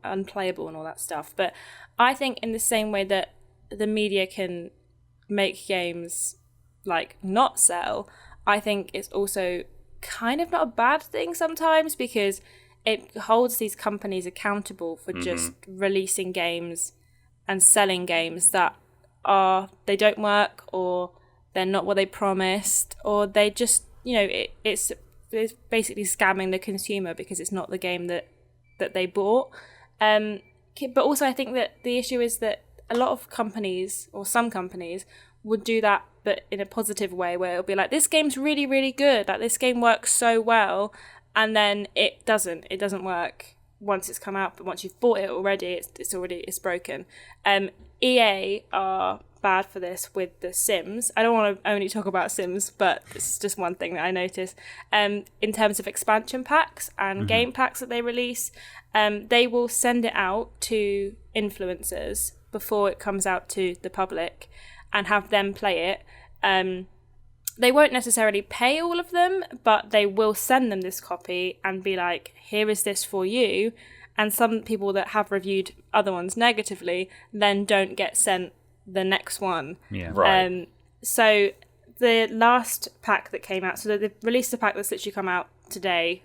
and all that stuff. But I think in the same way that the media can make games like not sell, I think it's also kind of not a bad thing sometimes, because it holds these companies accountable for just releasing games and selling games that they don't work, or they're not what they promised, or they just, it's basically scamming the consumer because it's not the game that they bought. But also I think that the issue is that a lot of companies, or some companies, would do that but in a positive way, where it'll be like, this game's really, really good, like this game works so well, and then it doesn't work once it's come out, but once you've bought it already, it's broken. EA are bad for this with the Sims. I don't want to only talk about Sims, but it's just one thing that I noticed. In terms of expansion packs and game packs that they release, they will send it out to influencers before it comes out to the public and have them play it. They won't necessarily pay all of them, but they will send them this copy and be like, here is this for you. And some people that have reviewed other ones negatively then don't get sent the next one. Yeah. Right. So the last pack that came out, so they released a pack that's literally come out today.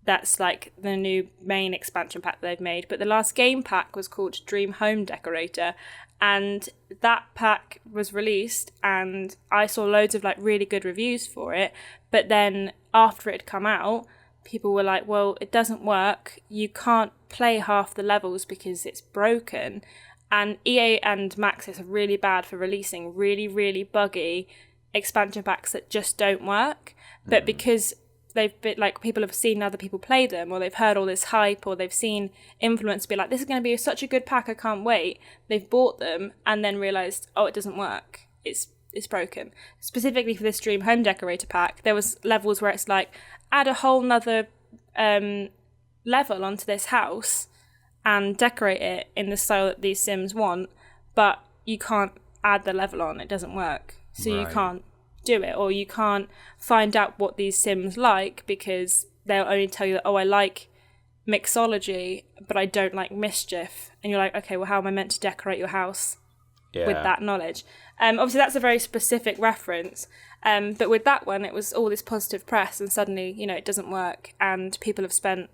That's like the new main expansion pack that they've made. But the last game pack was called Dream Home Decorator. And that pack was released and I saw loads of like really good reviews for it. But then after it had come out, people were like, well, it doesn't work. You can't play half the levels because it's broken. And EA and Maxis are really bad for releasing really, really buggy expansion packs that just don't work. But because they've been like, people have seen other people play them, or they've heard all this hype, or they've seen influencers be like, this is going to be such a good pack, I can't wait. They've bought them and then realised, oh, it doesn't work. It's broken. Specifically for this Dream Home Decorator pack, there was levels where it's like, add a whole nother level onto this house and decorate it in the style that these Sims want, but you can't add the level on. It doesn't work. So you can't do it, or you can't find out what these Sims like because they'll only tell you that, oh, I like mixology, but I don't like mischief. And you're like, okay, well, how am I meant to decorate your house with that knowledge? Obviously, that's a very specific reference. But with that one, it was all this positive press, and suddenly, it doesn't work. And people have spent,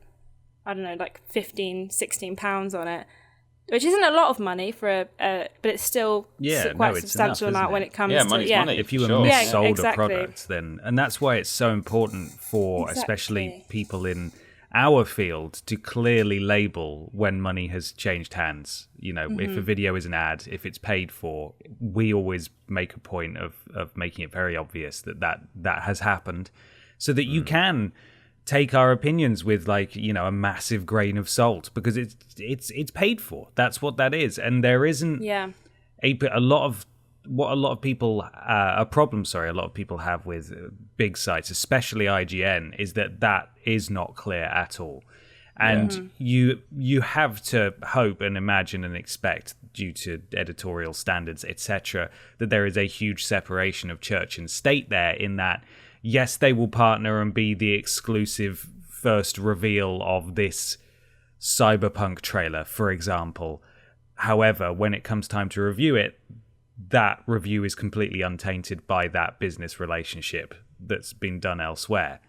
I don't know, like £15-16 on it, which isn't a lot of money for but it's still quite a substantial amount when it comes to money. If you were missold a product, then, and that's why it's so important for especially people in our field to clearly label when money has changed hands. If a video is an ad, if it's paid for, we always make a point of making it very obvious that has happened, so that you can take our opinions with a massive grain of salt, because it's paid for. That's what that is. And there isn't a lot of people have with big sites, especially IGN, is that is not clear at all. And you have to hope and imagine and expect, due to editorial standards, etc., that there is a huge separation of church and state there, in that yes, they will partner and be the exclusive first reveal of this Cyberpunk trailer, for example. However, when it comes time to review it, that review is completely untainted by that business relationship that's been done elsewhere.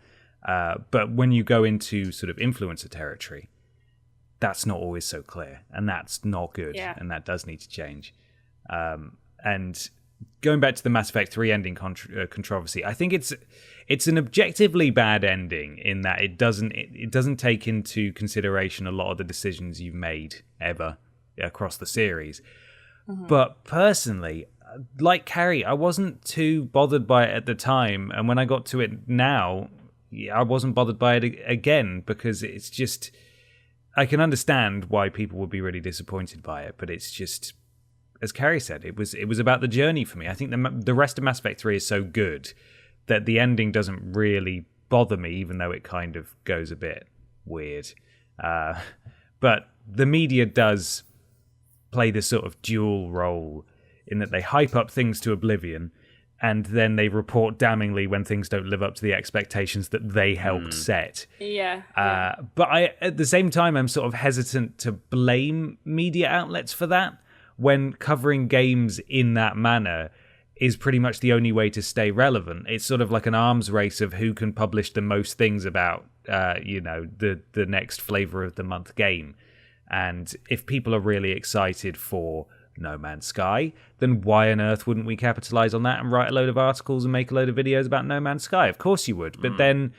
But when you go into sort of influencer territory, that's not always so clear, and that's not good, and that does need to change. And going back to the Mass Effect 3 ending controversy, I think it's an objectively bad ending in that it doesn't take into consideration a lot of the decisions you've made ever across the series. But personally, like Carrie, I wasn't too bothered by it at the time, and when I got to it now, I wasn't bothered by it again, because it's just, I can understand why people would be really disappointed by it, but it's just, as Carrie said, it was about the journey for me. I think the rest of Mass Effect 3 is so good that the ending doesn't really bother me, even though it kind of goes a bit weird. But the media does play this sort of dual role, in that they hype up things to oblivion, and then they report damningly when things don't live up to the expectations that they helped set. But at the same time, I'm sort of hesitant to blame media outlets for that, when covering games in that manner is pretty much the only way to stay relevant. It's sort of like an arms race of who can publish the most things about, the next flavor of the month game. And if people are really excited for No Man's Sky, then why on earth wouldn't we capitalize on that and write a load of articles and make a load of videos about No Man's Sky? Of course you would. But then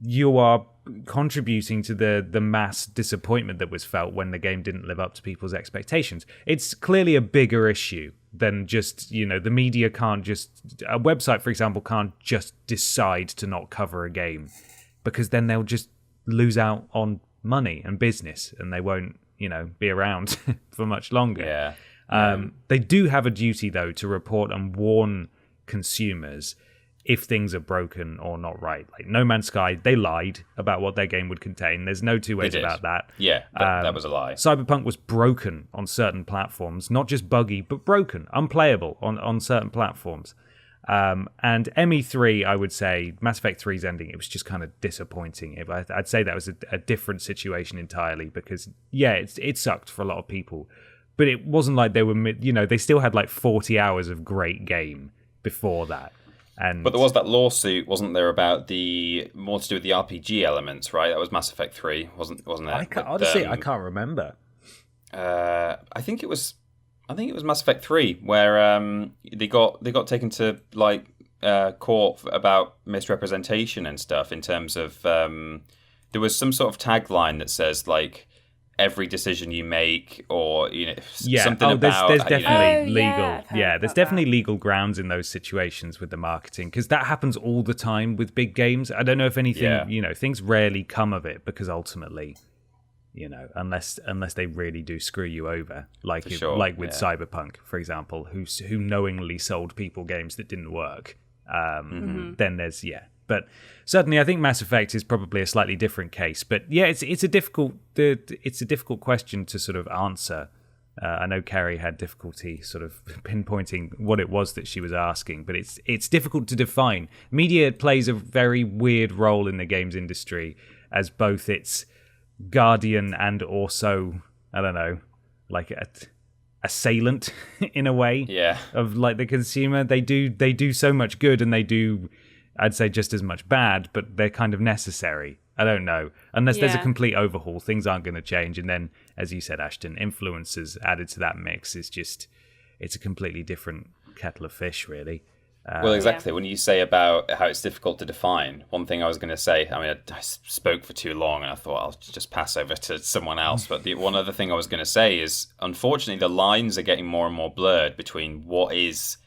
you are contributing to the mass disappointment that was felt when the game didn't live up to people's expectations. It's clearly a bigger issue than just, the media can't just... A website, for example, can't just decide to not cover a game, because then they'll just lose out on money and business, and they won't, be around for much longer. They do have a duty, though, to report and warn consumers if things are broken or not right. Like No Man's Sky, they lied about what their game would contain. There's no two ways about that. That was a lie. Cyberpunk was broken on certain platforms, not just buggy, but broken, unplayable on certain platforms. And ME3, I would say, Mass Effect 3's ending, it was just kind of disappointing. I'd say that was a different situation entirely, because, it sucked for a lot of people. But it wasn't like they were, they still had like 40 hours of great game before that. And but there was that lawsuit, wasn't there, about the more to do with the RPG elements, right? That was Mass Effect 3, wasn't it? Honestly, I can't remember. I think it was Mass Effect 3 where they got taken to like court about misrepresentation and stuff in terms of there was some sort of tagline that says like every decision you make, or something about. There's definitely legal. There's definitely legal grounds in those situations with the marketing, because that happens all the time with big games. I don't know if anything, things rarely come of it, because ultimately, unless they really do screw you over, like with Cyberpunk, for example, who knowingly sold people games that didn't work. Then there's but certainly I think Mass Effect is probably a slightly different case. But yeah, it's a difficult question to sort of answer. I know Carrie had difficulty sort of pinpointing what it was that she was asking, but it's difficult to define. Media plays a very weird role in the games industry as both its guardian and also, I don't know, like assailant in a way of like the consumer. They do so much good, and they do, I'd say, just as much bad, but they're kind of necessary. I don't know. Unless there's a complete overhaul, things aren't going to change. And then, as you said, Ashton, influencers added to that mix is just, it's a completely different kettle of fish, really. Well, exactly. When you say about how it's difficult to define, one thing I was going to say, I mean, I spoke for too long and I thought I'll just pass over to someone else. But the one other thing I was going to say is, unfortunately, the lines are getting more and more blurred between what is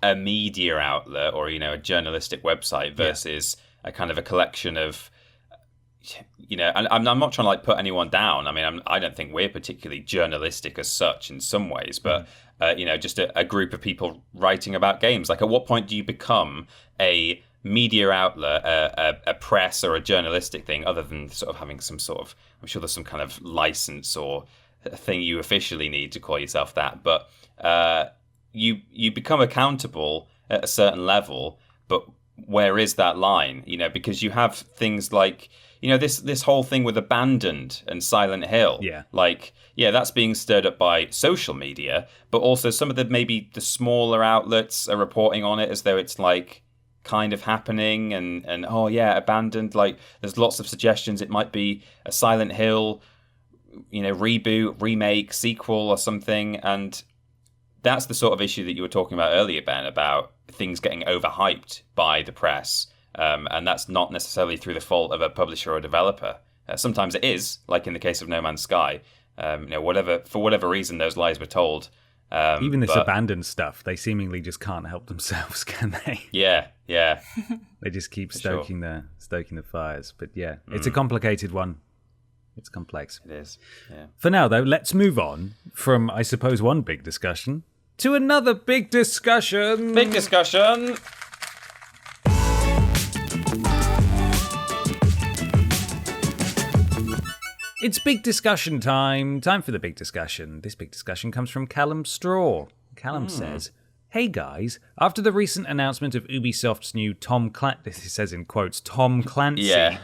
a media outlet or, a journalistic website versus a kind of a collection of, and I'm not trying to like put anyone down. I mean, I don't think we're particularly journalistic as such in some ways, but just a group of people writing about games. Like, at what point do you become a media outlet, a press or a journalistic thing, other than sort of having some sort of, I'm sure there's some kind of license or a thing you officially need to call yourself that, but you become accountable at a certain level, but where is that line? Because you have things like, this whole thing with Abandoned and Silent Hill. That's being stirred up by social media, but also some of maybe the smaller outlets are reporting on it as though it's like kind of happening, and Abandoned, like there's lots of suggestions it might be a Silent Hill, reboot, remake, sequel or something. And that's the sort of issue that you were talking about earlier, Ben, about things getting overhyped by the press. And that's not necessarily through the fault of a publisher or developer. Sometimes it is, like in the case of No Man's Sky. For whatever reason, those lies were told. Even this Abandoned stuff, they seemingly just can't help themselves, can they? Yeah. They just keep stoking the fires. But yeah, it's a complicated one. It's complex. It is. Yeah. For now, though, let's move on from, I suppose, one big discussion to another big discussion. Big discussion. It's big discussion time. Time for the big discussion. This big discussion comes from Callum Straw. Callum says, "Hey guys, after the recent announcement of Ubisoft's new Tom Clancy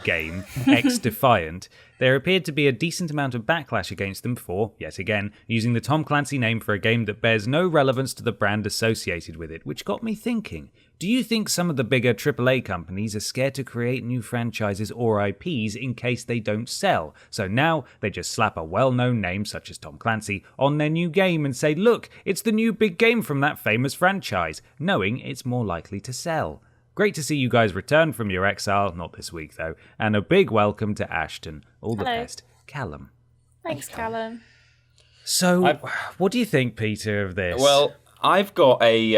game, X-Defiant, there appeared to be a decent amount of backlash against them for, yet again, using the Tom Clancy name for a game that bears no relevance to the brand associated with it, which got me thinking. Do you think some of the bigger AAA companies are scared to create new franchises or IPs in case they don't sell? So now they just slap a well-known name such as Tom Clancy on their new game and say, look, it's the new big game from that famous franchise, knowing it's more likely to sell. Great to see you guys return from your exile, not this week though, and a big welcome to Ashton. All the best, Callum." Thanks, Callum. So, what do you think, Peter, of this? Well, I've got a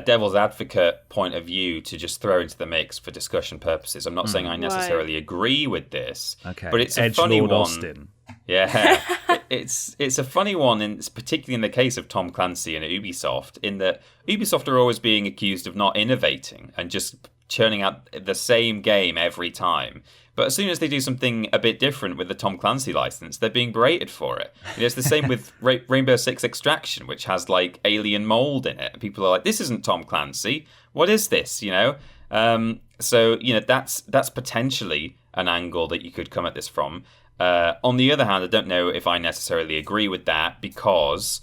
devil's advocate point of view to just throw into the mix for discussion purposes. I'm not saying I necessarily agree with this, but it's a funny one. Austin. Yeah, it's a funny one, particularly in the case of Tom Clancy and Ubisoft, in that Ubisoft are always being accused of not innovating and just churning out the same game every time. But as soon as they do something a bit different with the Tom Clancy license, they're being berated for it. It's the same with Rainbow Six Extraction, which has like alien mold in it. And people are like, this isn't Tom Clancy. What is this? So that's potentially an angle that you could come at this from. On the other hand, I don't know if I necessarily agree with that, because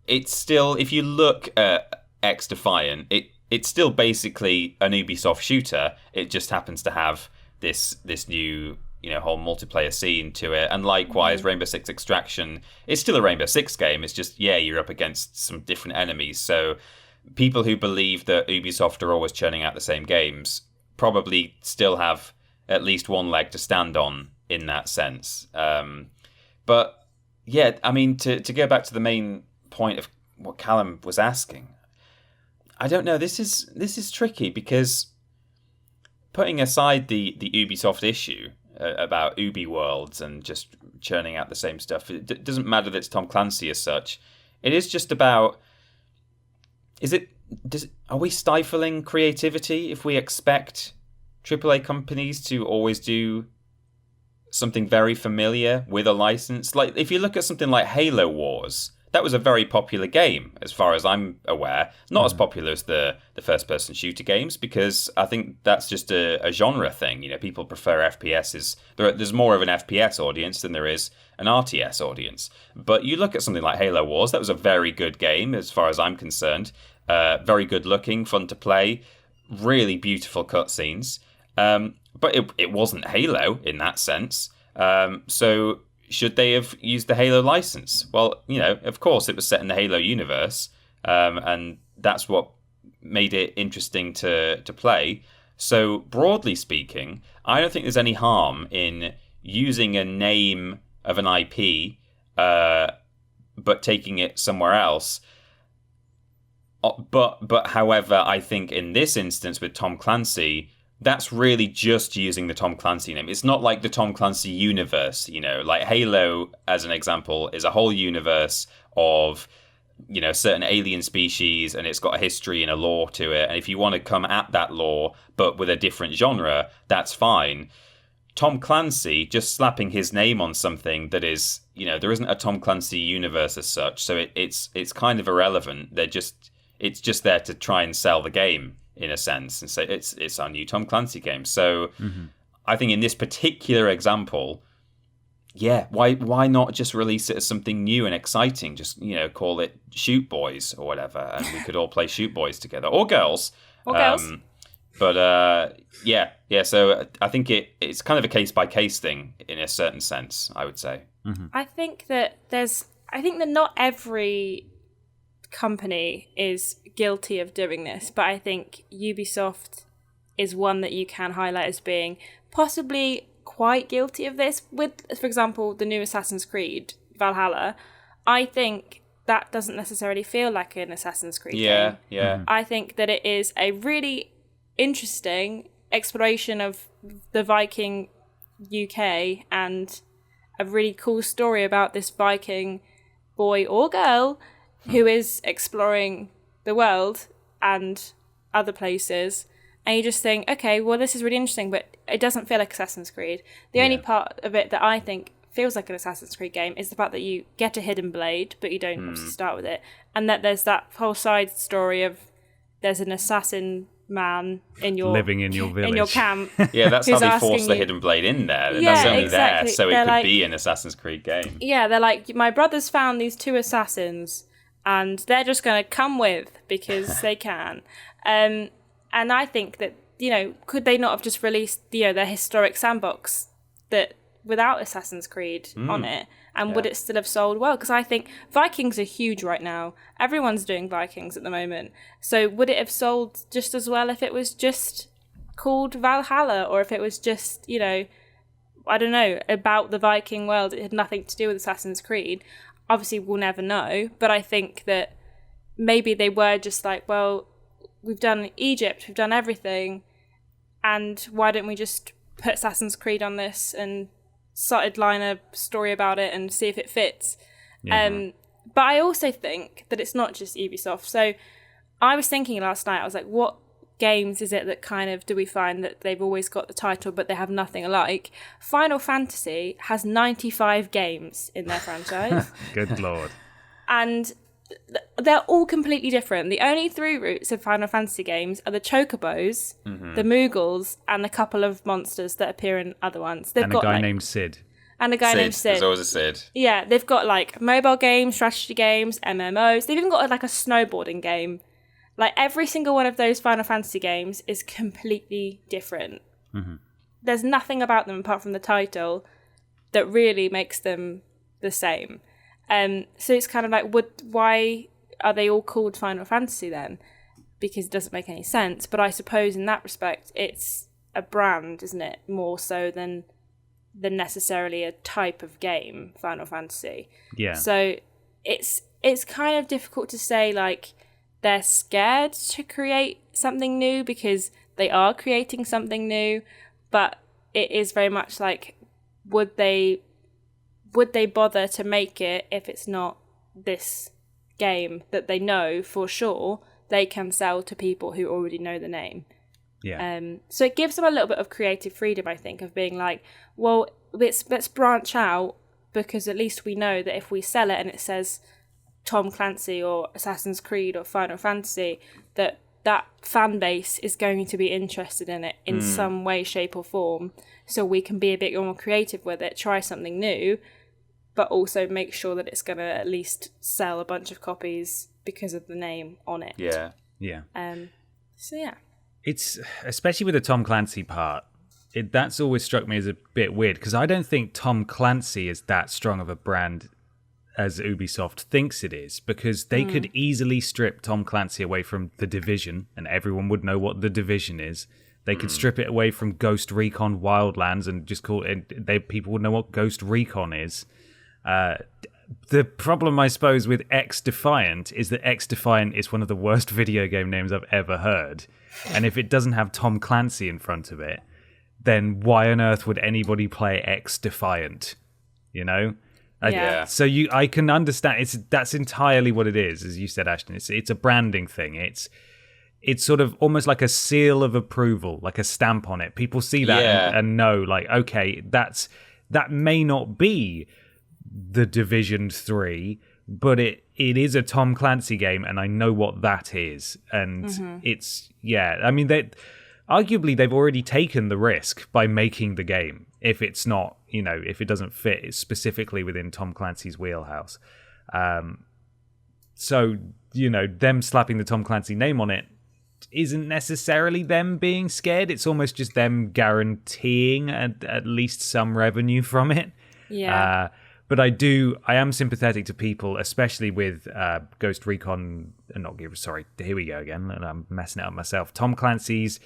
it's still, if you look at X-Defiant, it's still basically an Ubisoft shooter. It just happens to have this new, whole multiplayer scene to it. And likewise, Rainbow Six Extraction is still a Rainbow Six game. It's just, you're up against some different enemies. So people who believe that Ubisoft are always churning out the same games probably still have at least one leg to stand on in that sense. But yeah, I mean, to go back to the main point of what Callum was asking, I don't know. This is tricky because putting aside the Ubisoft issue about Ubi worlds and just churning out the same stuff, it doesn't matter that it's Tom Clancy as such. It is just about, are we stifling creativity if we expect AAA companies to always do something very familiar with a license? Like, if you look at something like Halo Wars, that was a very popular game, as far as I'm aware. Not as popular as the first-person shooter games, because I think that's just a genre thing. People prefer FPSs. There's more of an FPS audience than there is an RTS audience. But you look at something like Halo Wars, that was a very good game, as far as I'm concerned. Very good-looking, fun to play, really beautiful cutscenes. But it wasn't Halo in that sense. So should they have used the Halo license? Well, of course it was set in the Halo universe, and that's what made it interesting to play. So broadly speaking, I don't think there's any harm in using a name of an IP, but taking it somewhere else. But however, I think in this instance with Tom Clancy, that's really just using the Tom Clancy name. It's not like the Tom Clancy universe, like Halo, as an example, is a whole universe of, certain alien species, and it's got a history and a lore to it. And if you want to come at that lore, but with a different genre, that's fine. Tom Clancy, just slapping his name on something that is, there isn't a Tom Clancy universe as such, so it's kind of irrelevant. It's just there to try and sell the game, in a sense, and say it's our new Tom Clancy game. So I think in this particular example, why not just release it as something new and exciting? Just, call it Shoot Boys or whatever, and we could all play Shoot Boys together, or girls. But so I think it's kind of a case-by-case thing in a certain sense, I would say. I think that not every company is guilty of doing this, but I think Ubisoft is one that you can highlight as being possibly quite guilty of this. With, for example, the new Assassin's Creed Valhalla, I think that doesn't necessarily feel like an Assassin's Creed game. Yeah. I think that it is a really interesting exploration of the Viking UK and a really cool story about this Viking boy or girl who is exploring the world and other places, and you just think, okay, well, this is really interesting, but it doesn't feel like Assassin's Creed. The only part of it that I think feels like an Assassin's Creed game is the fact that you get a hidden blade, but you don't obviously start with it, and that there's that whole side story of there's an assassin man living in your village, in your camp. Yeah, that's how they force the hidden blade in there. And that's only there so it could be an Assassin's Creed game. Yeah, they're like, my brother's found these two assassins, and they're just going to come with because they can. And I think that, could they not have just released, their historic sandbox that without Assassin's Creed on it? And would it still have sold well? Because I think Vikings are huge right now. Everyone's doing Vikings at the moment. So would it have sold just as well if it was just called Valhalla, or if it was just, I don't know, about the Viking world? It had nothing to do with Assassin's Creed. Obviously, we'll never know, but I think that maybe they were just like, well, we've done Egypt, we've done everything, and why don't we just put Assassin's Creed on this and line a story about it and see if it fits? But I also think that it's not just Ubisoft. So I was thinking last night, I was like, what games is it that kind of do we find that they've always got the title but they have nothing alike? Final Fantasy has 95 games in their franchise. Good lord. And they're all completely different. The only through routes of Final Fantasy games are the Chocobos, the Moogles, and a couple of monsters that appear in other ones. They've got a guy named Sid. And a guy named Sid. There's always a Sid. Yeah, they've got mobile games, strategy games, MMOs. They've even got a snowboarding game. Like, every single one of those Final Fantasy games is completely different. There's nothing about them apart from the title that really makes them the same. So it's kind of like, why are they all called Final Fantasy then? Because it doesn't make any sense. But I suppose in that respect, it's a brand, isn't it? More so than necessarily a type of game, Final Fantasy. Yeah. So it's kind of difficult to say, like, they're scared to create something new because they are creating something new, but it is very much like, would they bother to make it if it's not this game that they know for sure they can sell to people who already know the name? Yeah. So it gives them a little bit of creative freedom, I think, of being like, well, let's branch out, because at least we know that if we sell it and it says Tom Clancy or Assassin's Creed or Final Fantasy, that fan base is going to be interested in it in some way, shape or form. So we can be a bit more creative with it, try something new, but also make sure that it's going to at least sell a bunch of copies because of the name on it. Yeah. Yeah. So yeah. It's, especially with the Tom Clancy part, that's always struck me as a bit weird, because I don't think Tom Clancy is that strong of a brand as Ubisoft thinks it is, because they could easily strip Tom Clancy away from The Division, and everyone would know what The Division is. They could strip it away from Ghost Recon Wildlands and just call it, people would know what Ghost Recon is. The problem, I suppose, with X-Defiant is that X-Defiant is one of the worst video game names I've ever heard. And if it doesn't have Tom Clancy in front of it, then why on earth would anybody play X-Defiant? You know? Yeah. So I can understand. That's entirely what it is, as you said, Ashton. It's a branding thing. It's sort of almost like a seal of approval, like a stamp on it. People see that and know, like, okay, that may not be The Division 3, but it is a Tom Clancy game, and I know what that is. And it's, I mean, arguably they've already taken the risk by making the game, if it's not, if it doesn't fit specifically within Tom Clancy's wheelhouse. So, them slapping the Tom Clancy name on it isn't necessarily them being scared. It's almost just them guaranteeing at least some revenue from it. Yeah. But I am sympathetic to people, especially with Ghost Recon, here we go again, and I'm messing it up myself. Tom Clancy's,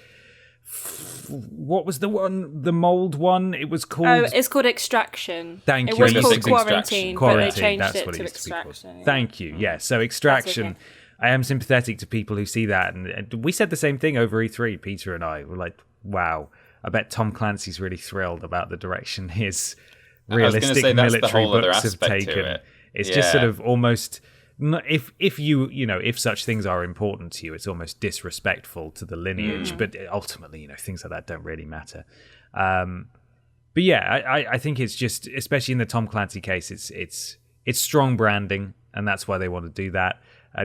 what was the mold one? It was called... Oh, it's called Extraction. Thank you. It was called Quarantine, Quarantine, but they changed that's it what to it used to be called. Extraction. Yeah. Thank you. Yeah, so Extraction... Okay. I am sympathetic to people who see that, and we said the same thing over E3, Peter and I. We're like, wow, I bet Tom Clancy's really thrilled about the direction his realistic military books have taken. It's just sort of almost, if such things are important to you, it's almost disrespectful to the lineage, but ultimately, things like that don't really matter. But yeah, I think it's just, especially in the Tom Clancy case, it's strong branding, and that's why they want to do that.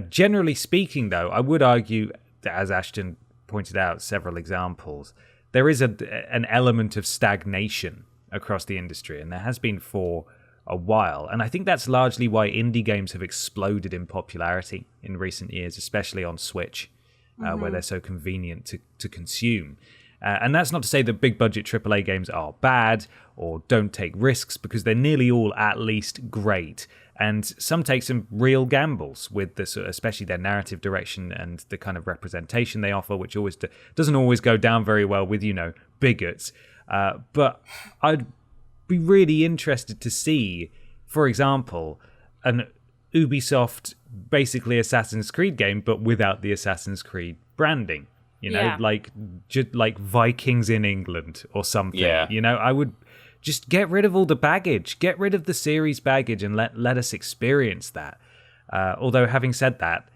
Generally speaking, though, I would argue that, as Ashton pointed out, several examples, there is an element of stagnation across the industry, and there has been for a while. And I think that's largely why indie games have exploded in popularity in recent years, especially on Switch, where they're so convenient to consume. And that's not to say that big budget AAA games are bad or don't take risks, because they're nearly all at least great. And some take some real gambles with this, especially their narrative direction and the kind of representation they offer, which always doesn't always go down very well with, bigots. But I'd be really interested to see, for example, an Ubisoft, basically Assassin's Creed game, but without the Assassin's Creed branding. Like Vikings in England or something. Yeah. I would just get rid of all the baggage, get rid of the series baggage, and let us experience that. Although, having said that,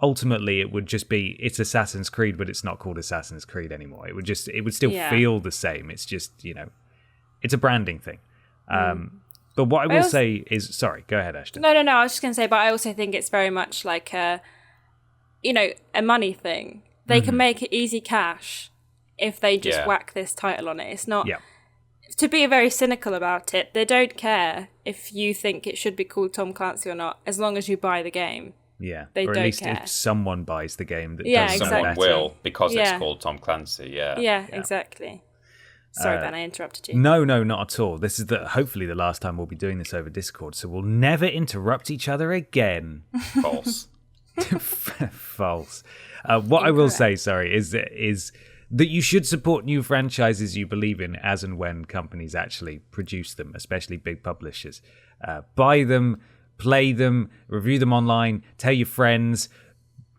ultimately it would just be, it's Assassin's Creed, but it's not called Assassin's Creed anymore. It would still feel the same. It's just, it's a branding thing. But what I will say is, sorry, go ahead, Ashton. No, I was just going to say, but I also think it's very much like a money thing. They can make it easy cash if they just whack this title on it. It's not... Yeah. To be very cynical about it, they don't care if you think it should be called Tom Clancy or not, as long as you buy the game. Yeah, They or at don't least care. if someone buys the game that Yeah, does exactly. Someone better. will, because it's Yeah. called Tom Clancy. Yeah. Yeah, exactly. Sorry, Ben, I interrupted you. No, not at all. This is hopefully the last time we'll be doing this over Discord, so we'll never interrupt each other again. False. False. What I will say, is that you should support new franchises you believe in as and when companies actually produce them, especially big publishers. Buy them, play them, review them online, tell your friends.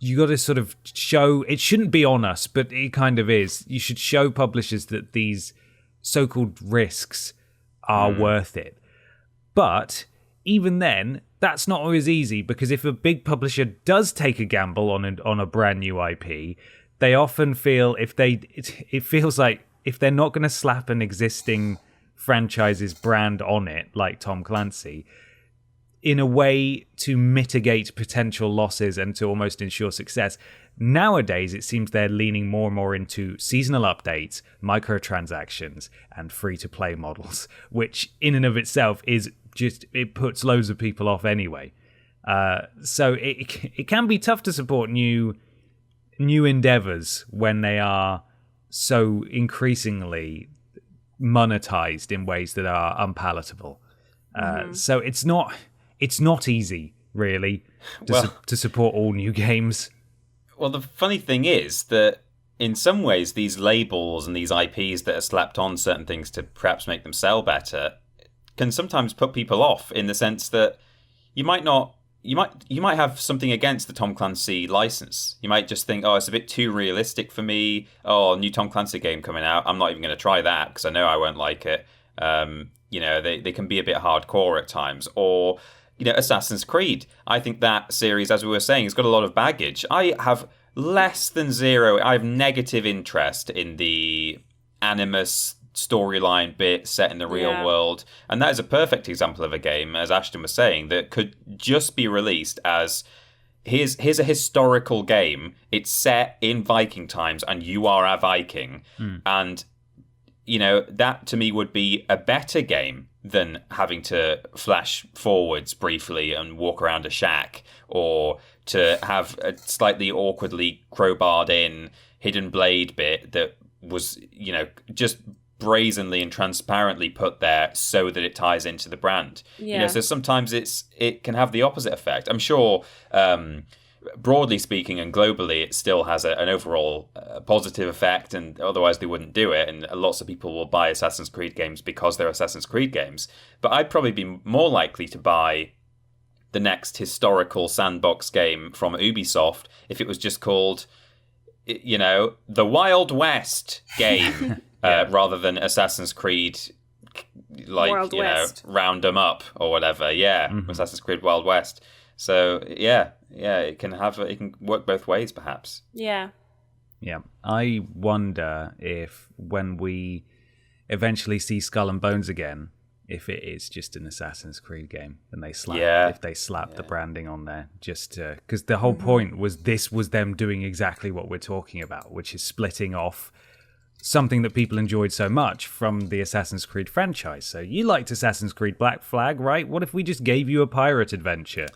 You got to sort of show, it shouldn't be on us, but it kind of is. You should show publishers that these so-called risks are worth it. But even then, that's not always easy, because if a big publisher does take a gamble on a brand new IP, they often feel it feels like if they're not going to slap an existing franchise's brand on it, like Tom Clancy, in a way to mitigate potential losses and to almost ensure success. Nowadays, it seems they're leaning more and more into seasonal updates, microtransactions, and free-to-play models, which in and of itself is just, it puts loads of people off anyway. So it can be tough to support new endeavors when they are so increasingly monetized in ways that are unpalatable. So it's not easy, really, to support all new games. Well, the funny thing is that in some ways, these labels and these IPs that are slapped on certain things to perhaps make them sell better can sometimes put people off, in the sense that you might have something against the Tom Clancy license. You might just think, oh, it's a bit too realistic for me. Oh, new Tom Clancy game coming out. I'm not even going to try that because I know I won't like it. They can be a bit hardcore at times. Or, Assassin's Creed. I think that series, as we were saying, has got a lot of baggage. I have I have negative interest in the Animus storyline bit set in the real world. And that is a perfect example of a game, as Ashton was saying, that could just be released as here's a historical game. It's set in Viking times and you are a Viking. And, that to me would be a better game than having to flash forwards briefly and walk around a shack, or to have a slightly awkwardly crowbarred in hidden blade bit that was, just brazenly and transparently put there so that it ties into the brand. So sometimes it can have the opposite effect. I'm sure, broadly speaking and globally, it still has an overall positive effect, and otherwise they wouldn't do it. And lots of people will buy Assassin's Creed games because they're Assassin's Creed games. But I'd probably be more likely to buy the next historical sandbox game from Ubisoft if it was just called, the Wild West game, rather than Assassin's Creed, Wild West. Round 'em Up or whatever. Assassin's Creed Wild West. So it can work both ways, perhaps. Yeah. I wonder if when we eventually see Skull and Bones again, if it is just an Assassin's Creed game and they slap the branding on there, just because the whole point was this was them doing exactly what we're talking about, which is splitting off something that people enjoyed so much from the Assassin's Creed franchise. So you liked Assassin's Creed Black Flag, right? What if we just gave you a pirate adventure?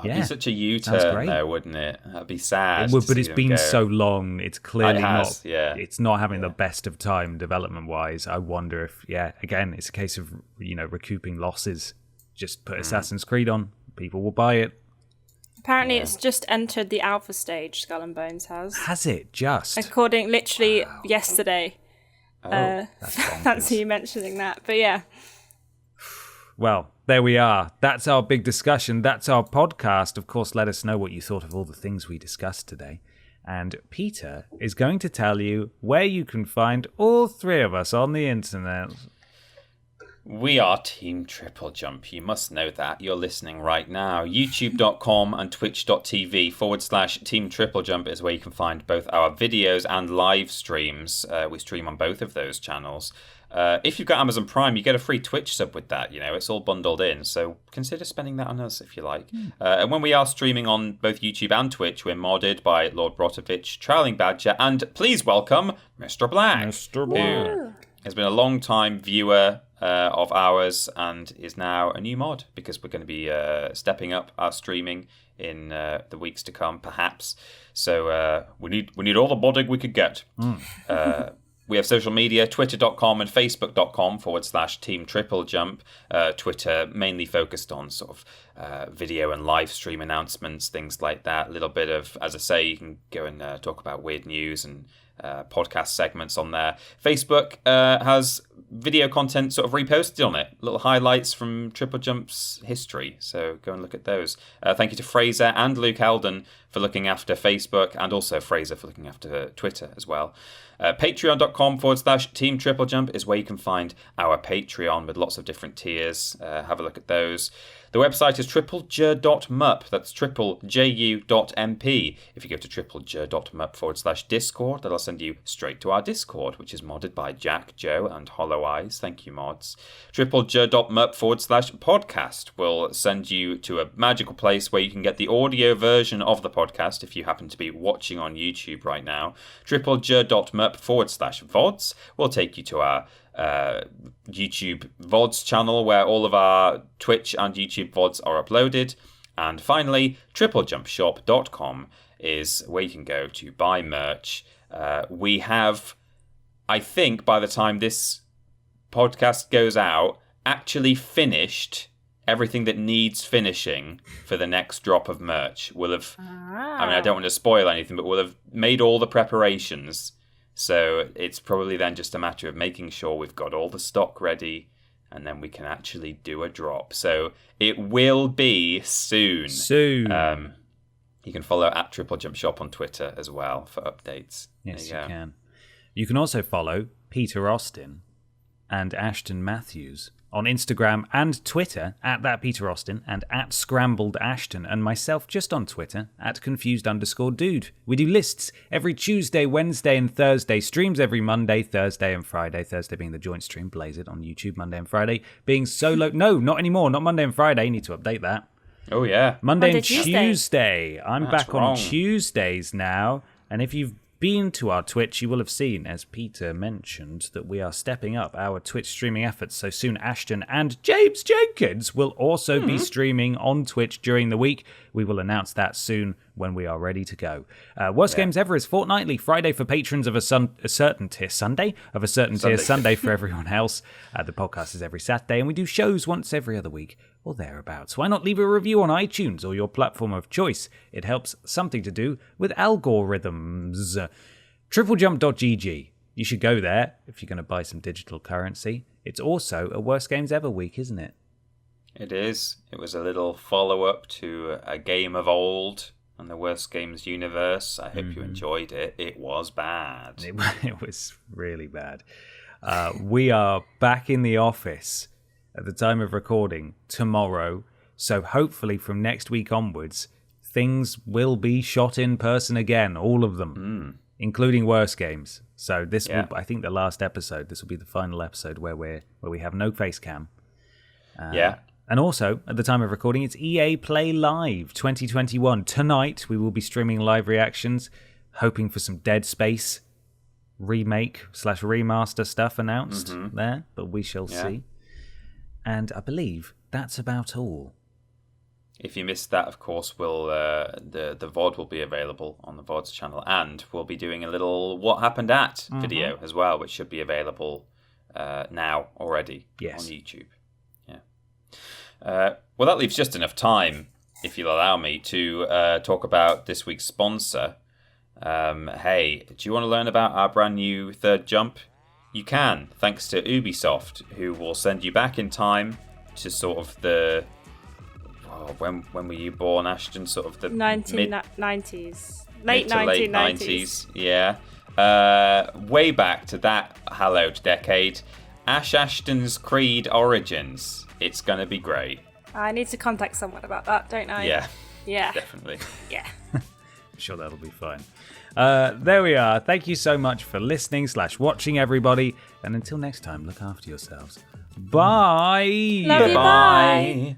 It'd be such a U-turn, though, wouldn't it? That'd be sad. It would, but it's been so long. It's clearly not. Yeah. It's not having the best of time development-wise. I wonder if, again, it's a case of recouping losses. Just put Assassin's Creed on, people will buy it. Apparently, it's just entered the alpha stage. Skull and Bones has. Has it just? According, literally yesterday. Fancy you mentioning that, but yeah. Well, there we are. That's our big discussion. That's our podcast. Of course, let us know what you thought of all the things we discussed today. And Peter is going to tell you where you can find all three of us on the internet. We are Team Triple Jump. You must know that. You're listening right now. YouTube.com and Twitch.tv/Team Triple Jump is where you can find both our videos and live streams. We stream on both of those channels. If you've got Amazon Prime, you get a free Twitch sub with that. It's all bundled in. So consider spending that on us if you like. And when we are streaming on both YouTube and Twitch, we're modded by Lord Brotovich, Trailing Badger, and please welcome Mr. Black. Mr. Black. Who has been a long-time viewer of ours and is now a new mod because we're going to be stepping up our streaming in the weeks to come, perhaps. So we need all the modding we could get. We have social media, twitter.com and facebook.com/Team TripleJump. Twitter mainly focused on sort of video and live stream announcements, things like that. A little bit of, as I say, you can go and talk about weird news and podcast segments on there. Facebook has video content sort of reposted on it, little highlights from TripleJump's history. So go and look at those. Thank you to Fraser and Luke Eldon for looking after Facebook, and also Fraser for looking after Twitter as well. Patreon.com/Team TripleJump is where you can find our Patreon with lots of different tiers. Have a look at those. The website is triplej.mup. That's triplej.mp. If you go to triplej.mup/Discord, that'll send you straight to our Discord, which is modded by Jack, Joe, and Hollow Eyes. Thank you, mods. triplej.mup/podcast will send you to a magical place where you can get the audio version of the podcast if you happen to be watching on YouTube right now. triplej.mup/VODs will take you to our YouTube VODs channel where all of our Twitch and YouTube VODs are uploaded. And finally, TripleJumpShop.com is where you can go to buy merch. We have, I think by the time this podcast goes out, actually finished everything that needs finishing for the next drop of merch. We'll have, I mean, I don't want to spoil anything, but we'll have made all the preparations. So it's probably then just a matter of making sure we've got all the stock ready, and then we can actually do a drop. So it will be soon. You can follow at TripleJump Shop on Twitter as well for updates. Yes, you can. You can also follow Peter Austin and Ashton Matthews on Instagram and Twitter at that Peter Austin and at Scrambled Ashton, and myself just on Twitter at confused_dude. We do lists every Tuesday, Wednesday and Thursday, streams every Monday, Thursday and Friday. Thursday being the joint stream, Blaze It on YouTube. Monday and Friday being solo. No, not anymore. Not Monday and Friday. Need to update that. Oh yeah. Monday and Tuesday. I'm back on Tuesdays now, and if you've been to our Twitch, you will have seen, as Peter mentioned, that we are stepping up our Twitch streaming efforts. So soon Ashton and James Jenkins will also be streaming on Twitch during the week. We will announce that soon when we are ready to go. Worst Games Ever is fortnightly, Friday for patrons of a certain tier, Sunday of a certain tier, Sunday for everyone else. The podcast is every Saturday, and we do shows once every other week or thereabouts. Why not leave a review on iTunes or your platform of choice? It helps something to do with algorithms. TripleJump.gg. You should go there if you're going to buy some digital currency. It's also a Worst Games Ever week, isn't it? It is. It was a little follow-up to a game of old on the Worst Games universe. I hope you enjoyed it. It was bad. It was really bad. We are back in the office at the time of recording tomorrow. So hopefully from next week onwards, things will be shot in person again, all of them, including Worst Games. So this will, I think, the last episode. This will be the final episode where we have no face cam. And also, at the time of recording, it's EA Play Live 2021. Tonight, we will be streaming live reactions, hoping for some Dead Space remake/remaster stuff announced there, but we shall see. And I believe that's about all. If you missed that, of course, we'll the VOD will be available on the VODs channel, and we'll be doing a little What Happened At video as well, which should be available now already on YouTube. Well, that leaves just enough time, if you'll allow me, to talk about this week's sponsor. Hey, do you want to learn about our brand new third jump? You can, thanks to Ubisoft, who will send you back in time to sort of the... when were you born, Ashton? Sort of the 1990s. Late 1990s. Yeah. Way back to that hallowed decade. Ashton's Creed Origins. It's going to be great. I need to contact someone about that, don't I? Yeah. Yeah. Definitely. Yeah. I'm sure that'll be fine. There we are. Thank you so much for listening/watching, everybody. And until next time, look after yourselves. Bye. Love you, bye.